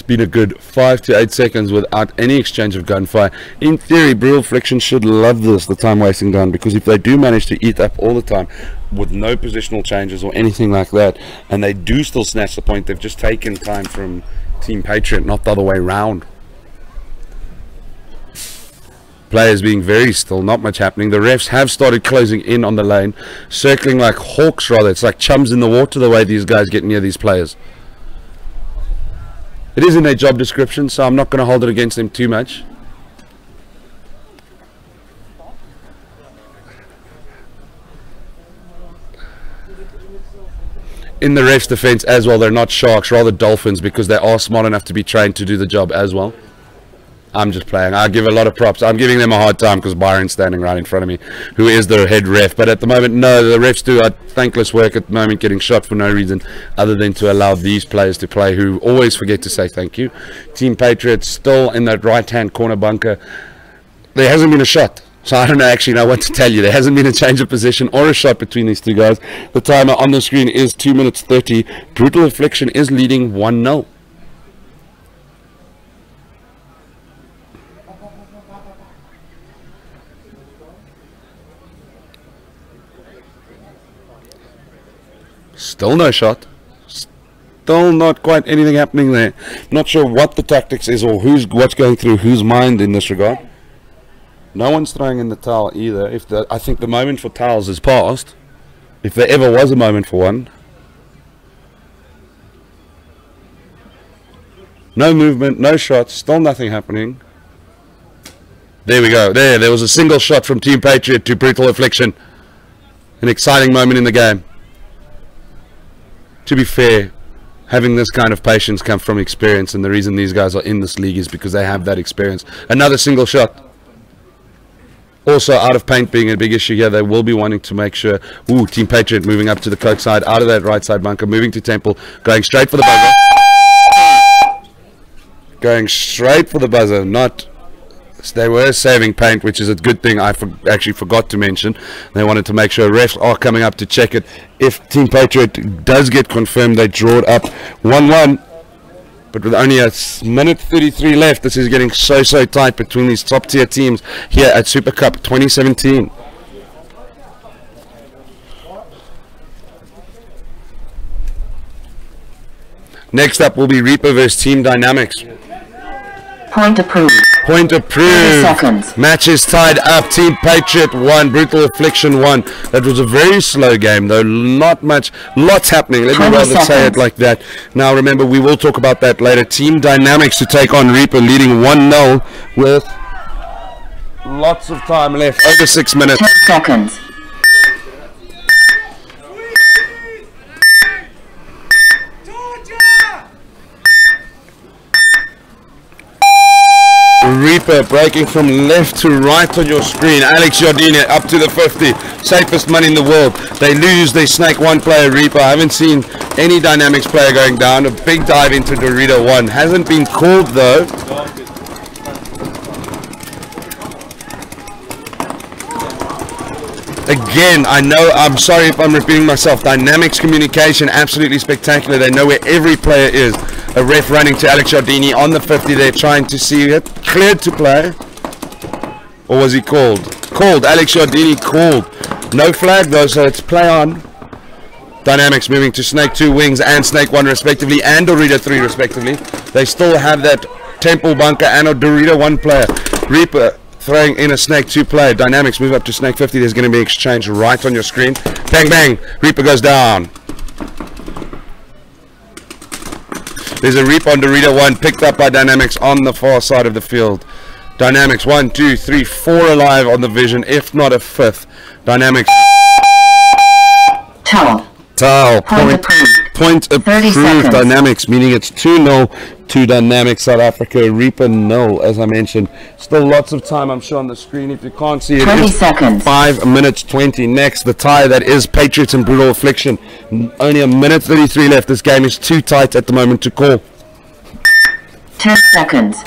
Been a good 5 to 8 seconds without any exchange of gunfire. In theory, Brutal Affliction should love this, the time wasting down, because if they do manage to eat up all the time with no positional changes or anything like that, and they do still snatch the point, they've just taken time from Team Patriot, not the other way round. Players being very still, not much happening. The refs have started closing in on the lane, circling like hawks rather. It's like chums in the water the way these guys get near these players. It is in their job description, so I'm not going to hold it against them too much. In the ref's defense as well, they're not sharks, rather dolphins, because they are smart enough to be trained to do the job as well. I'm just playing. I give a lot of props. I'm giving them a hard time because Byron's standing right in front of me, who is the head ref. But at the moment, no, the refs do a thankless work at the moment, getting shot for no reason other than to allow these players to play, who always forget to say thank you. Team Patriots still in that right-hand corner bunker. There hasn't been a shot, so I don't actually know what to tell you. There hasn't been a change of position or a shot between these two guys. The timer on the screen is 2 minutes 30. Brutal Affliction is leading 1-0. Still no shot. Still not quite anything happening there. Not sure what the tactics is or what's going through whose mind in this regard. No one's throwing in the towel either. I think the moment for towels is past, if there ever was a moment for one. No movement, no shots, still nothing happening. There we go. There was a single shot from Team Patriot to Brutal Affliction. An exciting moment in the game. To be fair, having this kind of patience comes from experience, and the reason these guys are in this league is because they have that experience. Another single shot. Also, out of paint being a big issue here, they will be wanting to make sure. Ooh, Team Patriot moving up to the Coke side, out of that right side bunker, moving to Temple, going straight for the buzzer. Going straight for the buzzer, not... They were saving paint, which is a good thing. I actually forgot to mention. They wanted to make sure refs are coming up to check it. If Team Patriot does get confirmed, they draw it up 1-1. But with only a minute 33 left, this is getting so tight between these top tier teams here at Super Cup 2017. Next up will be Reaper vs Team Dynamics. Point approved. Point approved. 30 seconds. Match is tied up. Team Patriot 1, Brutal Affliction 1. That was a very slow game, though. Not much. Lots happening. Let me rather say it like that. Now, remember, we will talk about that later. Team Dynamics to take on Reaper, leading 1-0 with Lots of time left. Over 6 minutes. 10 seconds. Reaper breaking from left to right on your screen. Alex Jardine up to the 50. Safest money in the world. They lose. They snake one player. Reaper. I haven't seen any Dynamics player going down. A big dive into Dorito 1. Hasn't been called though. Again, I know, I'm sorry if I'm repeating myself. Dynamics communication, absolutely spectacular. They know where every player is. A ref running to Alex Jardini on the 50. They're trying to see it. Cleared to play. Or was he called? Called. Alex Jardini called. No flag though, so it's play on. Dynamics moving to Snake 2 wings and Snake 1 respectively, and Dorito 3 respectively. They still have that Temple bunker and a Dorito 1 player. Reaper throwing in a Snake 2 player. Dynamics move up to Snake 50. There's going to be exchange right on your screen. Bang, bang. Reaper goes down. There's a Reaper on Dorito 1 picked up by Dynamics on the far side of the field. Dynamics 1, 2, 3, 4 alive on the vision, if not a fifth. Dynamics. Towel. Point approved. Dynamics, meaning it's 2-0 to Dynamics South Africa. Reaper 0, as I mentioned. Still lots of time, I'm sure, on the screen. If you can't see it, 20 seconds. 5 minutes 20. Next, the tie that is Patriots and Brutal Affliction. Only a minute 33 left. This game is too tight at the moment to call. 10 seconds.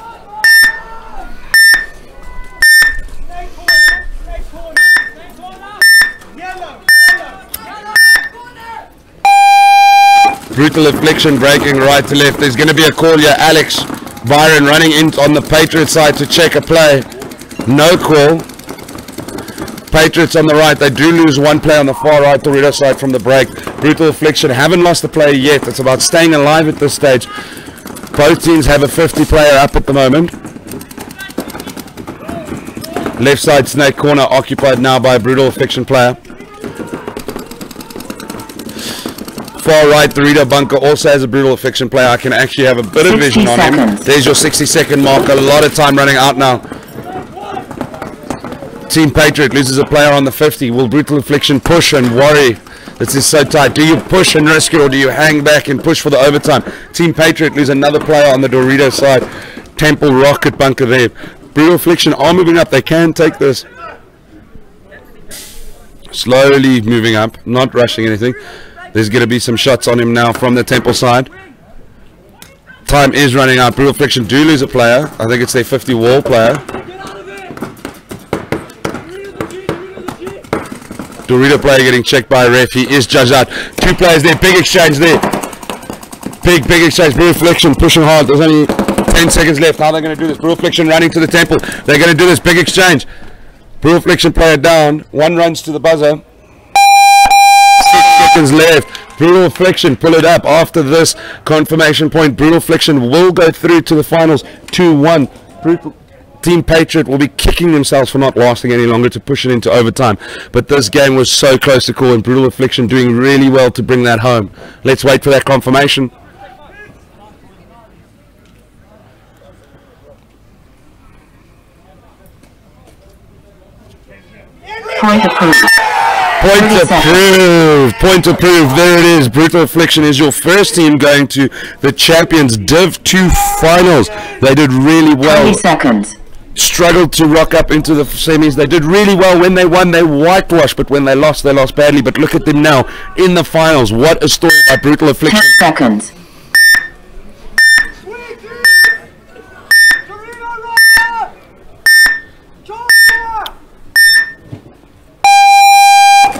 Brutal Affliction breaking right to left. There's going to be a call here. Alex Byron running in on the Patriots side to check a play. No call. Patriots on the right. They do lose one play on the far right Dorito side from the break. Brutal Affliction haven't lost the play yet. It's about staying alive at this stage. Both teams have a 50 player up at the moment. Left side Snake corner occupied now by a Brutal Affliction player. Far right Dorito bunker also has a Brutal Affliction player. I can actually have a bit of vision on him. There's your 60-second mark. A lot of time running out now. Team Patriot loses a player on the 50. Will Brutal Affliction push and worry? This is so tight. Do you push and risk it, or do you hang back and push for the overtime? Team Patriot lose another player on the Dorito side. Temple rocket bunker there. Brutal Affliction are moving up. They can take this. Slowly moving up, not rushing anything. There's going to be some shots on him now from the Temple side. Time is running out. Brutal Affliction do lose a player. I think it's their 50 wall player. Dorito player getting checked by a ref. He is judged out. Two players there. Big exchange there. Big exchange. Brutal Affliction pushing hard. There's only 10 seconds left. How are they going to do this? Brutal Affliction running to the Temple. They're going to do this. Big exchange. Brutal Affliction player down. One runs to the buzzer. 6 seconds left. Brutal Affliction pull it up after this confirmation point. Brutal Affliction will go through to the finals 2-1. Team Patriot will be kicking themselves for not lasting any longer to push it into overtime. But this game was so close to call, and Brutal Affliction doing really well to bring that home. Let's wait for that confirmation. Point approved. Point approved. There it is. Brutal Affliction is your first team going to the Champions Div 2 finals. They did really well. 20 seconds. Struggled to rock up into the semis. They did really well. When they won, they whitewashed, but when they lost badly. But look at them now in the finals. What a story by Brutal Affliction. 10 seconds.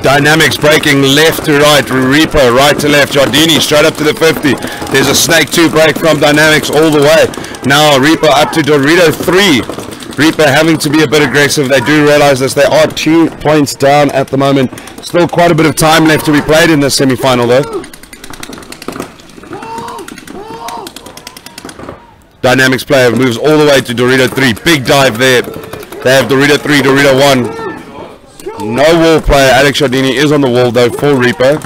Dynamics breaking left to right. Reaper right to left. Jardini straight up to the 50. There's a Snake 2 break from Dynamics all the way. Now Reaper up to Dorito 3. Reaper having to be a bit aggressive. They do realize this. They are 2 points down at the moment. Still quite a bit of time left to be played in the semi-final though. Dynamics player moves all the way to Dorito 3. Big dive there. They have Dorito 3, Dorito 1. No wall player. Alex Jardini is on the wall though for Reaper.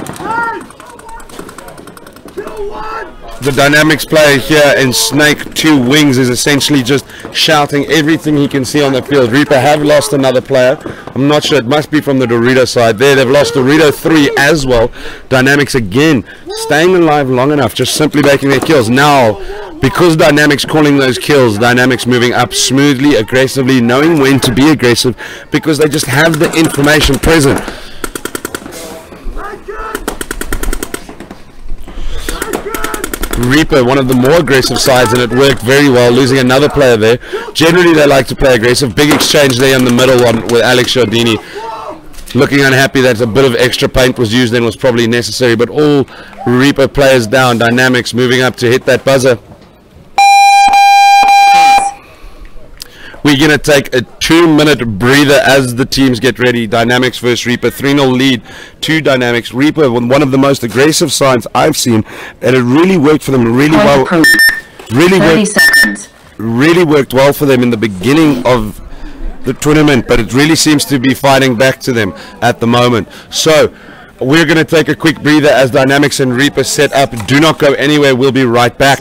the Dynamics player here in Snake 2 Wings is essentially just shouting everything he can see on the field. Reaper have lost another player. I'm not sure, it must be from the Dorito side there. They've lost Dorito 3 as well. Dynamics again staying alive long enough, just simply making their kills. Now, because Dynamics calling those kills, Dynamics moving up smoothly, aggressively, knowing when to be aggressive, because they just have the information present. Reaper, one of the more aggressive sides, and it worked very well, losing another player there. Generally they like to play aggressive. Big exchange there in the middle with Alex Giardini. Looking unhappy that a bit of extra paint was used and was probably necessary, but all Reaper players down. Dynamics moving up to hit that buzzer. We're going to take a 2-minute breather as the teams get ready. Dynamics versus Reaper, 3-0 lead to Dynamics. Reaper, one of the most aggressive sides I've seen, and it really worked for them really well. Really worked well for them in the beginning of the tournament, but it really seems to be fighting back to them at the moment. So we're going to take a quick breather as Dynamics and Reaper set up. Do not go anywhere. We'll be right back.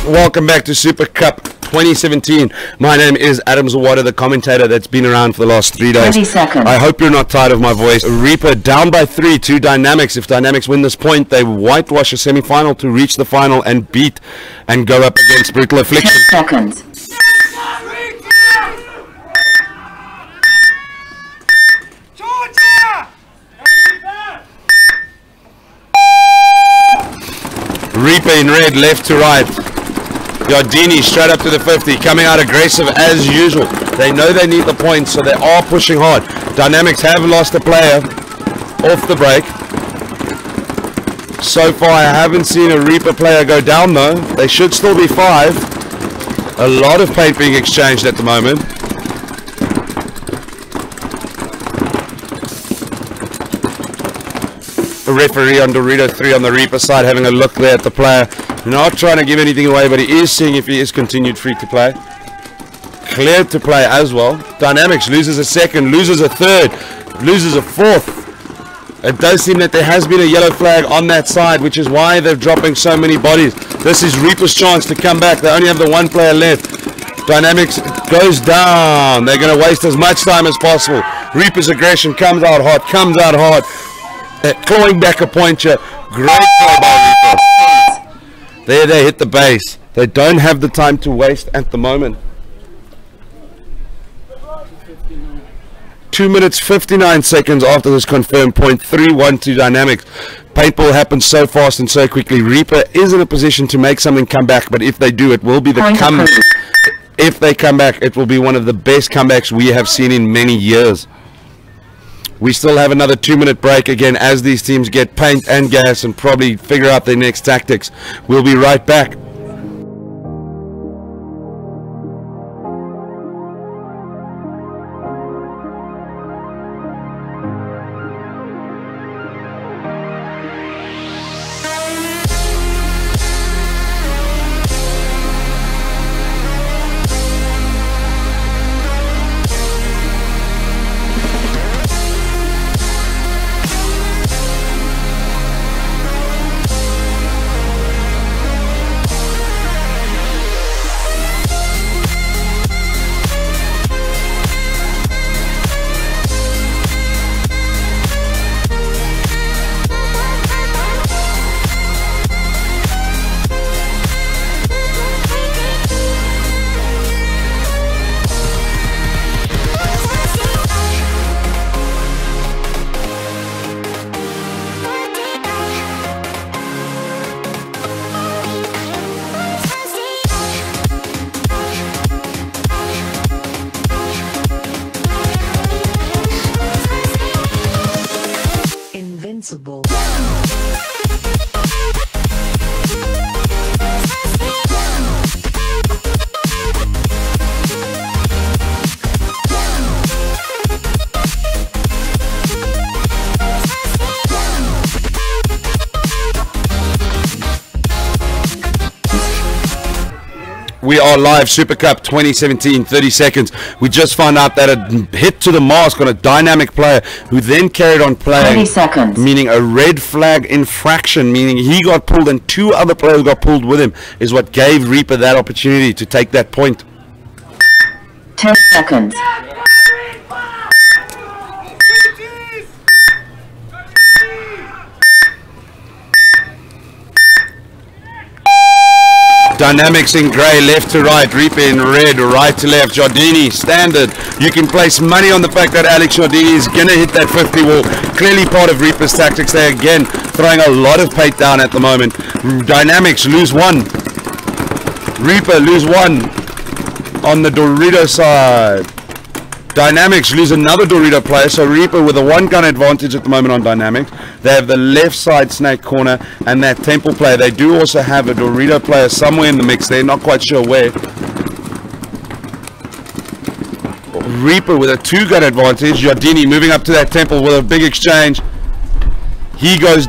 Welcome back to Super Cup 2017. My name is Adam Zawada, the commentator that's been around for the last 3 days. 20 seconds. I hope you're not tired of my voice. Reaper down by 3 to Dynamics. If Dynamics win this point, they whitewash a semi-final to reach the final and beat and go up against Brutal Affliction. 10 seconds. Reaper in red, left to right. Giardini straight up to the 50, coming out aggressive as usual. They know they need the points, so they are pushing hard. Dynamics have lost a player off the break. So far, I haven't seen a Reaper player go down though. They should still be 5. A lot of paint being exchanged at the moment. The referee on Dorito 3 on the Reaper side having a look there at the player. Not trying to give anything away, but he is seeing if he is continued free to play. Cleared to play as well. Dynamics loses a second, loses a third, loses a fourth. It does seem that there has been a yellow flag on that side, which is why they're dropping so many bodies. This is Reaper's chance to come back. They only have the 1 player left. Dynamics goes down. They're going to waste as much time as possible. Reaper's aggression comes out hot, comes out hard. Clawing back a pointer. Great play by Reaper. There they hit the base. They don't have the time to waste at the moment. 2 minutes 59 seconds after this confirmed point. 3-1 to Dynamics. Paintball happens so fast and so quickly. Reaper is in a position to make something come back, but if they do, it will be the comeback. If they come back, it will be one of the best comebacks we have seen in many years. We still have another 2-minute break again as these teams get paint and gas and probably figure out their next tactics. We'll be right back. We are live, Super Cup 2017, 30 seconds. We just found out that a hit to the mask on a dynamic player who then carried on playing. 20 seconds. Meaning a red flag infraction, meaning he got pulled and 2 other players got pulled with him, is what gave Reaper that opportunity to take that point. 10 seconds. Dynamics in grey, left to right, Reaper in red, right to left, Giardini, standard. You can place money on the fact that Alex Giardini is going to hit that 50 wall. Clearly part of Reaper's tactics. They again throwing a lot of paint down at the moment. Dynamics lose 1. Reaper lose 1 on the Dorito side. Dynamics lose another Dorito player, so Reaper with a 1-gun advantage at the moment on Dynamics. They have the left side snake corner and that Temple player. They do also have a Dorito player somewhere in the mix. They're not quite sure where. Reaper with a 2-gun advantage. Giardini moving up to that Temple with a big exchange. He goes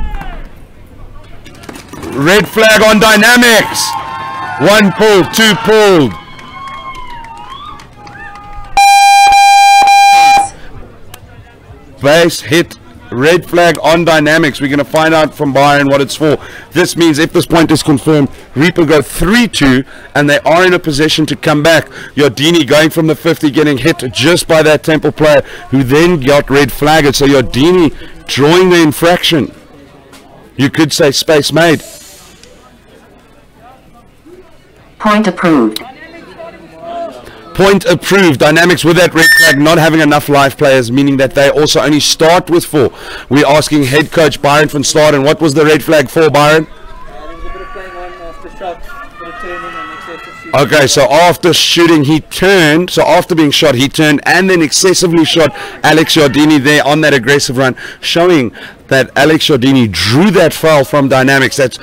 red flag on Dynamics. 1 pulled, 2 pulled. Base hit, red flag on Dynamics. We're going to find out from Byron what it's for. This means if this point is confirmed, Reaper go 3-2 and they are in a position to come back. Giardini going from the 50, getting hit just by that Temple player who then got red flagged. So Giardini drawing the infraction. You could say space made. Point approved. Point approved. Dynamics with that red flag not having enough live players, meaning that they also only start with 4. We're asking head coach Byron van Staden, what was the red flag for, Byron? Okay, so after shooting he turned, so after being shot he turned and then excessively shot Alex Giardini there on that aggressive run, showing that Alex Giardini drew that foul from Dynamics. That's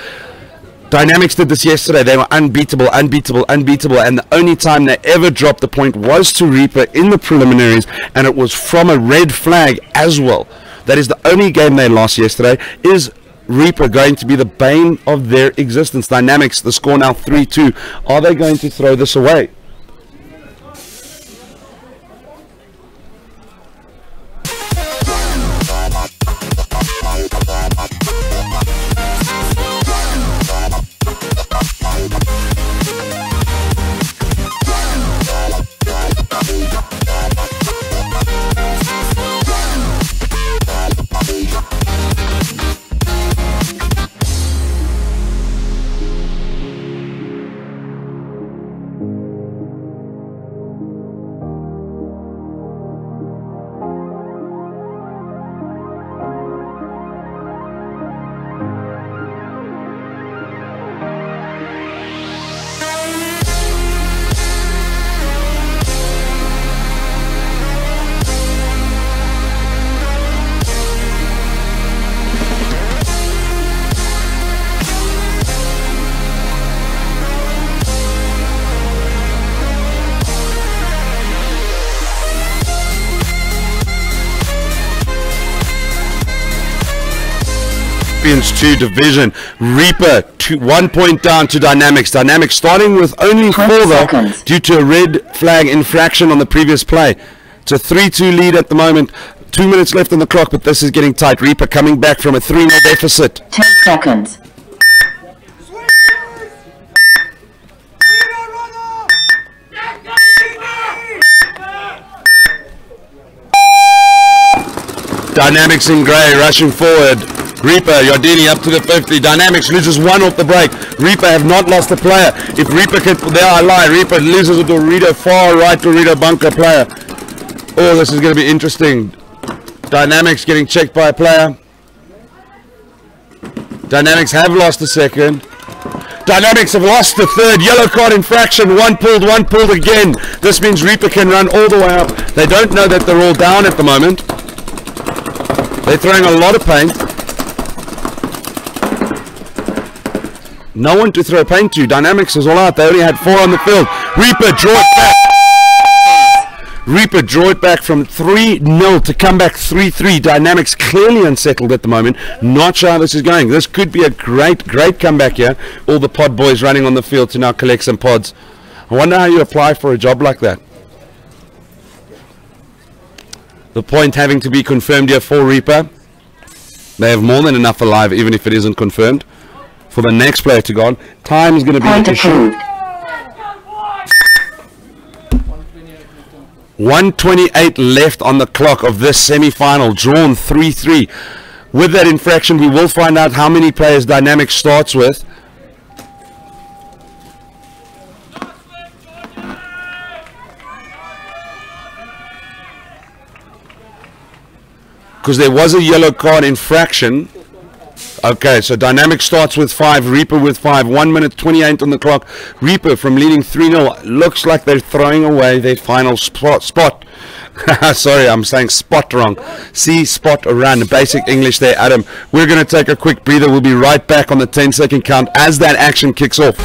Dynamics did this yesterday. They were unbeatable, and the only time they ever dropped the point was to Reaper in the preliminaries, and it was from a red flag as well. That is the only game they lost yesterday. Is Reaper going to be the bane of their existence? Dynamics, the score now 3-2. Are they going to throw this away? Champions 2 division. Reaper 1 point down to Dynamics. Dynamics starting with only 4 though, due to a red flag infraction on the previous play. It's a 3-2 lead at the moment. 2 minutes left on the clock, but this is getting tight. Reaper coming back from a 3-0 deficit. 10 seconds. Dynamics in grey, rushing forward. Reaper, Giardini up to the 50. Dynamics loses 1 off the break. Reaper have not lost a player. If Reaper can, there I lie. Reaper loses a Dorito, far right Dorito bunker player. Oh, this is going to be interesting. Dynamics getting checked by a player. Dynamics have lost a second. Dynamics have lost the 3rd. Yellow card infraction. 1 pulled again. This means Reaper can run all the way up. They don't know that they're all down at the moment. They're throwing a lot of paint. No one to throw paint to. Dynamics is all out. They only had 4 on the field. Reaper draw it back. Reaper draw it back from 3-0 to come back 3-3. Dynamics clearly unsettled at the moment. Not sure how this is going. This could be a great comeback here. All the pod boys running on the field to now collect some pods. I wonder how you apply for a job like that. The point having to be confirmed here for Reaper. They have more than enough alive, even if it isn't confirmed, for the next player to go on. Time is going to be Point the issue. approved. 1:28 left on the clock of this semi-final, drawn 3-3. With that infraction, we will find out how many players Dynamics starts with. Because there was a yellow card infraction. Okay, so Dynamic starts with 5, Reaper with 5, 1 minute 28 on the clock. Reaper from leading 3-0. Looks like they're throwing away their final spot. Sorry, I'm saying spot wrong. See, spot, run. Basic English there, Adam. We're going to take a quick breather. We'll be right back on the 10-second count as that action kicks off.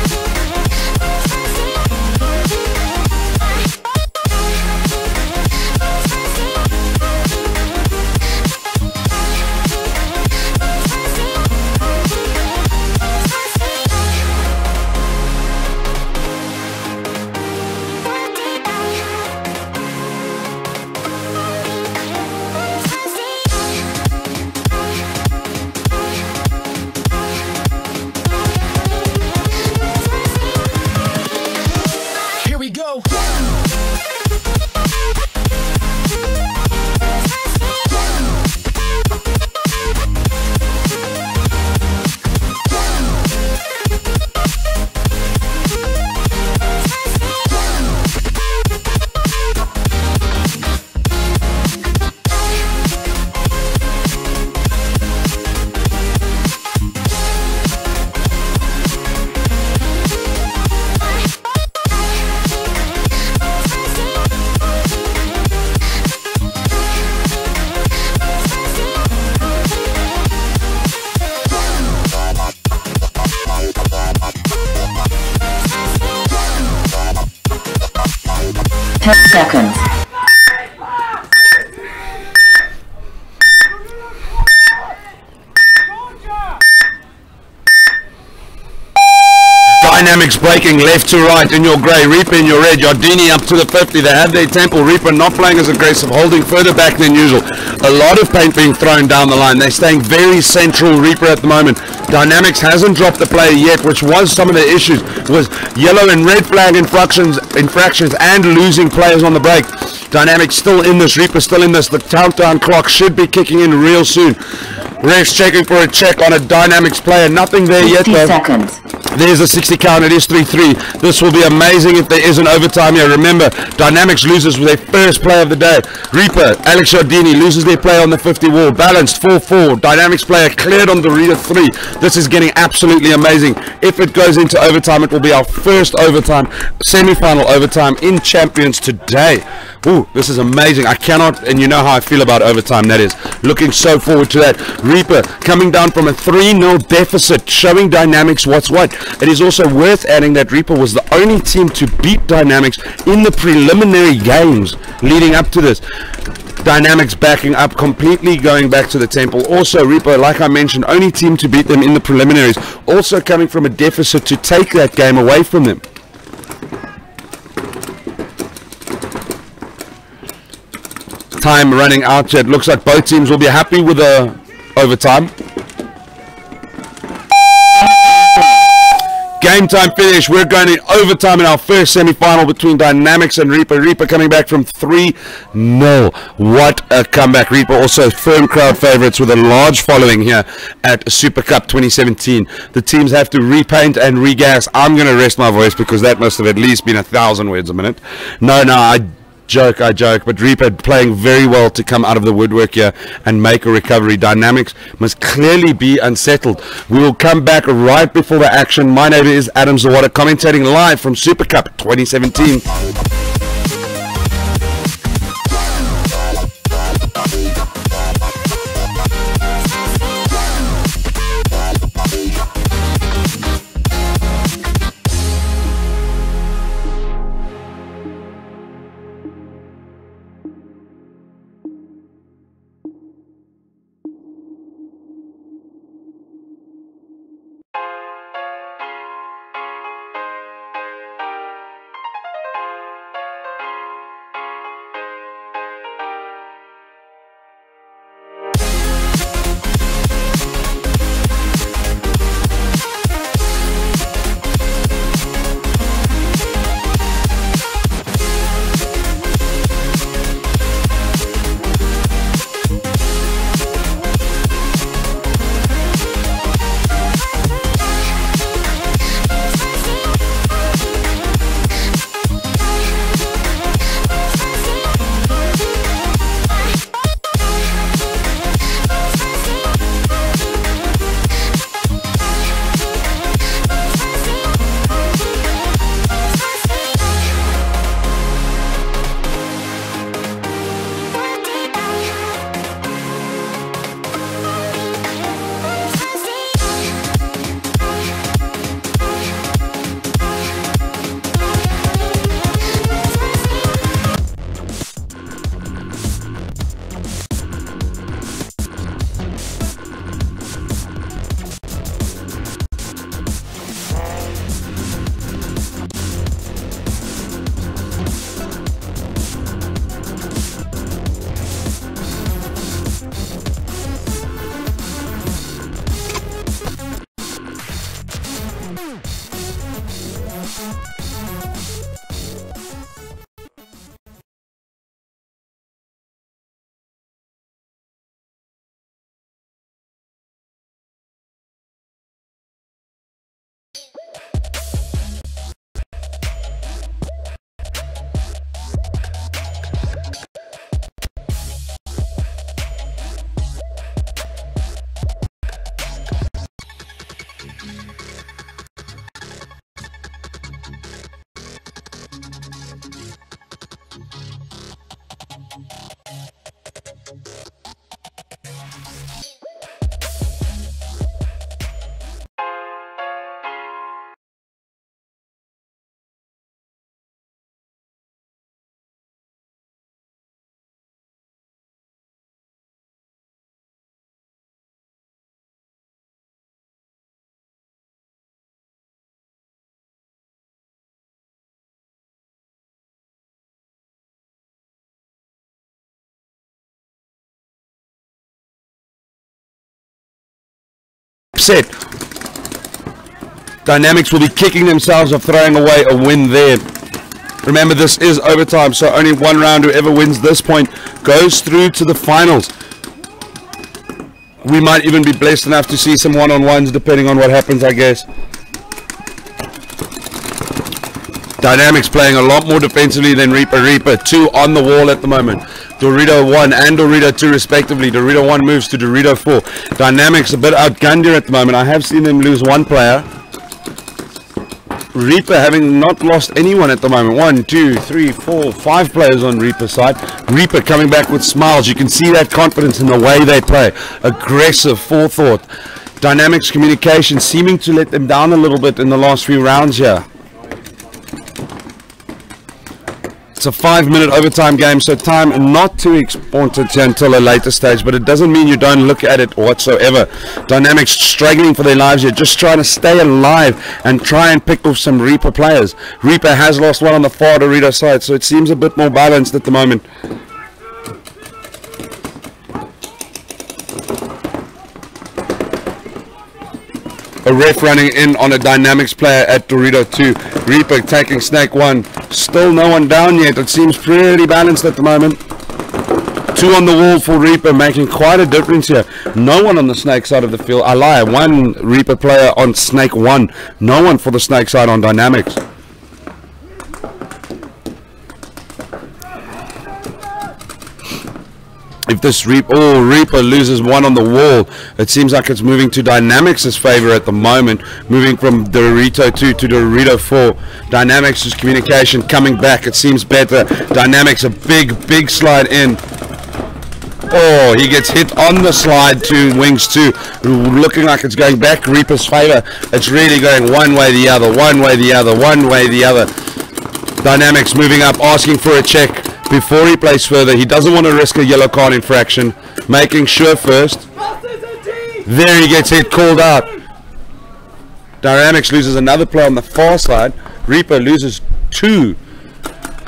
10 seconds. Dynamics breaking left to right in your grey, Reaper in your red, Yardini up to the 50, they have their temple, Reaper not playing as aggressive, holding further back than usual. A lot of paint being thrown down the line, they're staying very central, Reaper at the moment. Dynamics hasn't dropped the player yet, which was some of the issues, was yellow and red flag infractions and losing players on the break. Dynamics still in this, Reaper still in this, the countdown clock should be kicking in real soon. Refs checking for a check on a Dynamics player, nothing there yet though. 60 seconds. There's a 60 count, it is 3-3. This will be amazing if there is an overtime here. Remember, Dynamics loses with their first play of the day. Reaper, Alex Yardini loses their play on the 50 wall. Balanced 4-4. Dynamics player cleared on the reader 3. This is getting absolutely amazing. If it goes into overtime, it will be our first overtime, semi-final overtime in Champions today. Ooh, this is amazing. I cannot, and you know how I feel about overtime, that is. Looking so forward to that. Reaper coming down from a 3-0 deficit, showing Dynamics what's what. It is also worth adding that Reaper was the only team to beat Dynamics in the preliminary games leading up to this. Dynamics backing up, completely going back to the temple. Also, Reaper, like I mentioned, only team to beat them in the preliminaries. Also coming from a deficit to take that game away from them. Time running out yet. Looks like both teams will be happy with the overtime. Game time finish. We're going in overtime in our first semi-final between Dynamics and Reaper. Reaper coming back from 3-0. What a comeback. Reaper also firm crowd favorites with a large following here at Super Cup 2017. The teams have to repaint and regas. I'm going to rest my voice because that must have at least been 1,000 words a minute. No, I joke, but Reaper playing very well to come out of the woodwork here and make a recovery. Dynamics must clearly be unsettled. We will come back right before the action. My name is Adam Zawada, commentating live from Super Cup 2017. set. Dynamics will be kicking themselves of throwing away a win there. Remember, this is overtime, so only one round. Whoever wins this point goes through to the finals. We might even be blessed enough to see some one-on-ones depending on what happens, I guess. Dynamics playing a lot more defensively than Reaper. Reaper 2 on the wall at the moment. Dorito 1 and Dorito 2 respectively. Dorito 1 moves to Dorito 4. Dynamics a bit outgunned here at the moment. I have seen them lose one player. Reaper having not lost anyone at the moment. 1, 2, 3, 4, 5 players on Reaper's side. Reaper coming back with smiles. You can see that confidence in the way they play. Aggressive forethought. Dynamics communication seeming to let them down a little bit in the last few rounds here. It's a 5-minute overtime game, so time not too important until a later stage, but it doesn't mean you don't look at it whatsoever. Dynamics struggling for their lives here, just trying to stay alive and try and pick off some Reaper players. Reaper has lost one on the far Dorito side, so it seems a bit more balanced at the moment. A ref running in on a Dynamics player at Dorito 2. Reaper taking Snake 1. Still no one down yet. It seems pretty balanced at the moment. 2 on the wall for Reaper, making quite a difference here. No one on the Snake side of the field. I lie. 1 Reaper player on Snake 1. No one for the Snake side on Dynamics. If this Reaper loses 1 on the wall, it seems like it's moving to Dynamics' favor at the moment, moving from Dorito 2 to Dorito 4. Dynamics' communication coming back, it seems better. Dynamics a big slide in. Oh, he gets hit on the slide to Wings 2, looking like it's going back Reaper's favor. It's really going one way the other, one way the other, one way the other. Dynamics moving up, asking for a check before he plays further. He doesn't want to risk a yellow card infraction, making sure first. There he gets hit, called out. Dynamics loses another player on the far side. Reaper loses 2.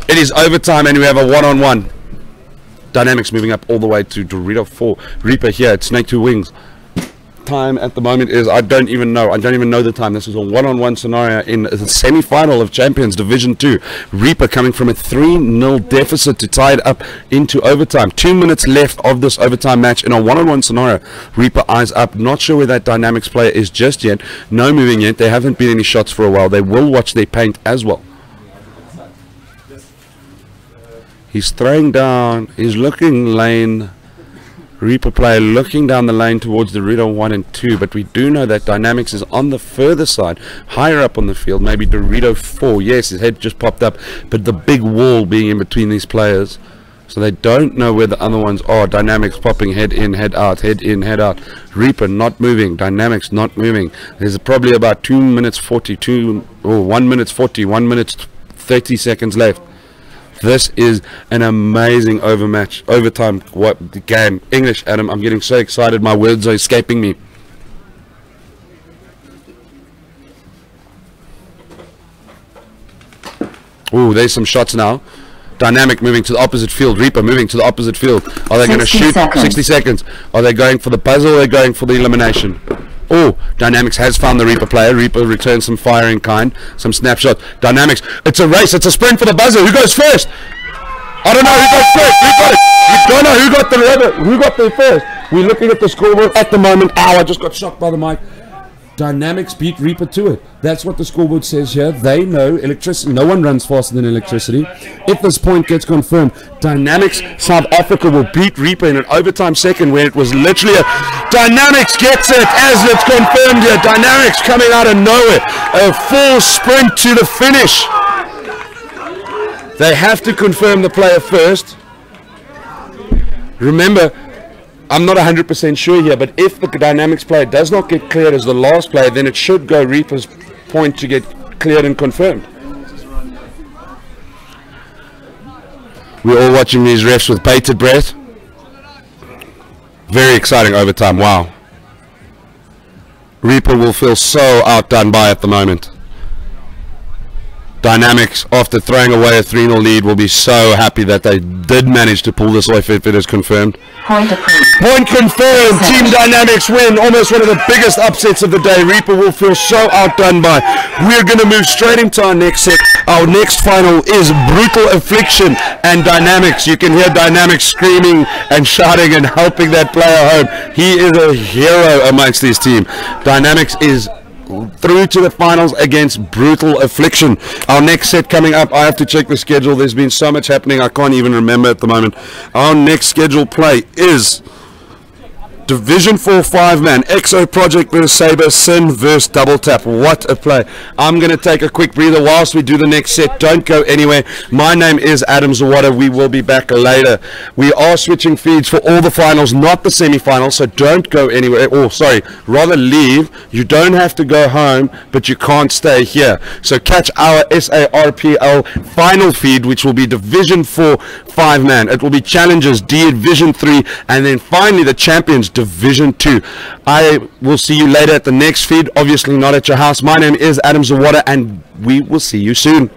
It is overtime and we have a one-on-one. Dynamics moving up all the way to Dorito 4. Reaper here at Snake 2 Wings. Time at the moment is, I don't even know the time. This is a one-on-one scenario in the semi-final of Champions Division 2. Reaper coming from a 3-0 deficit to tie it up into overtime. 2 minutes left of this overtime match in a one-on-one scenario. Reaper eyes up, not sure where that Dynamics player is just yet. No moving yet. There haven't been any shots for a while. They will watch their paint as well. He's throwing down, he's looking lane. Reaper player looking down the lane towards the Dorito 1 and 2, but we do know that Dynamics is on the further side, higher up on the field, maybe Dorito 4. Yes, his head just popped up, but the big wall being in between these players, so they don't know where the other ones are. Dynamics popping head in, head out, head in, head out. Reaper not moving, Dynamics not moving. There's probably about 2 minutes 42, or 1 minute 40, 1 minute 30 seconds left. This is an amazing overtime game. English, Adam, I'm getting so excited, my words are escaping me. Oh, there's some shots now. Dynamic moving to the opposite field. Reaper moving to the opposite field. Are they going to shoot? 60 seconds. Are they going for the puzzle or are they going for the elimination? Oh, Dynamics has found the Reaper player. Reaper returns some fire in kind, some snapshot. Dynamics, it's a race, it's a sprint for the buzzer. Who goes first? I don't know who goes first. Who got it? We don't know who got the rubber. Who got there first? We're looking at the scoreboard at the moment. Ow, I just got shocked by the mic. Dynamics beat Reaper to it. That's what the scoreboard says here. They know electricity. No one runs faster than electricity. If this point gets confirmed, Dynamics South Africa will beat Reaper in an overtime second where it was literally a... Dynamics gets it as it's confirmed here. Dynamics coming out of nowhere. A full sprint to the finish. They have to confirm the player first. Remember, I'm not 100% sure here, but if the Dynamics player does not get cleared as the last player, then it should go Reaper's point to get cleared and confirmed. We're all watching these refs with bated breath. Very exciting overtime, wow. Reaper will feel so outdone by at the moment. Dynamics, after throwing away a 3-0 lead, will be so happy that they did manage to pull this off if it is confirmed. Point approved. Point confirmed. Team Dynamics win. Almost one of the biggest upsets of the day. Reaper will feel so outdone by. We're going to move straight into our next set. Our next final is Brutal Affliction and Dynamics. You can hear Dynamics screaming and shouting and helping that player home. He is a hero amongst his team. Dynamics is through to the finals against Brutal Affliction. Our next set coming up, I have to check the schedule. There's been so much happening, I can't even remember at the moment. Our next scheduled play is Division 4 5-man, EXO Project vs Saber, Sin vs Double Tap. What a play. I'm going to take a quick breather whilst we do the next set. Don't go anywhere. My name is Adam Zawada. We will be back later. We are switching feeds for all the finals, not the semi-finals, so don't go anywhere. Or, sorry, rather leave. You don't have to go home, but you can't stay here. So catch our SARPL final feed, which will be Division 4 5-man. It will be Challengers, Division 3, and then finally the Champions, Division 2. I will see you later at the next feed, obviously not at your house. My name is Adam Zawada, and we will see you soon.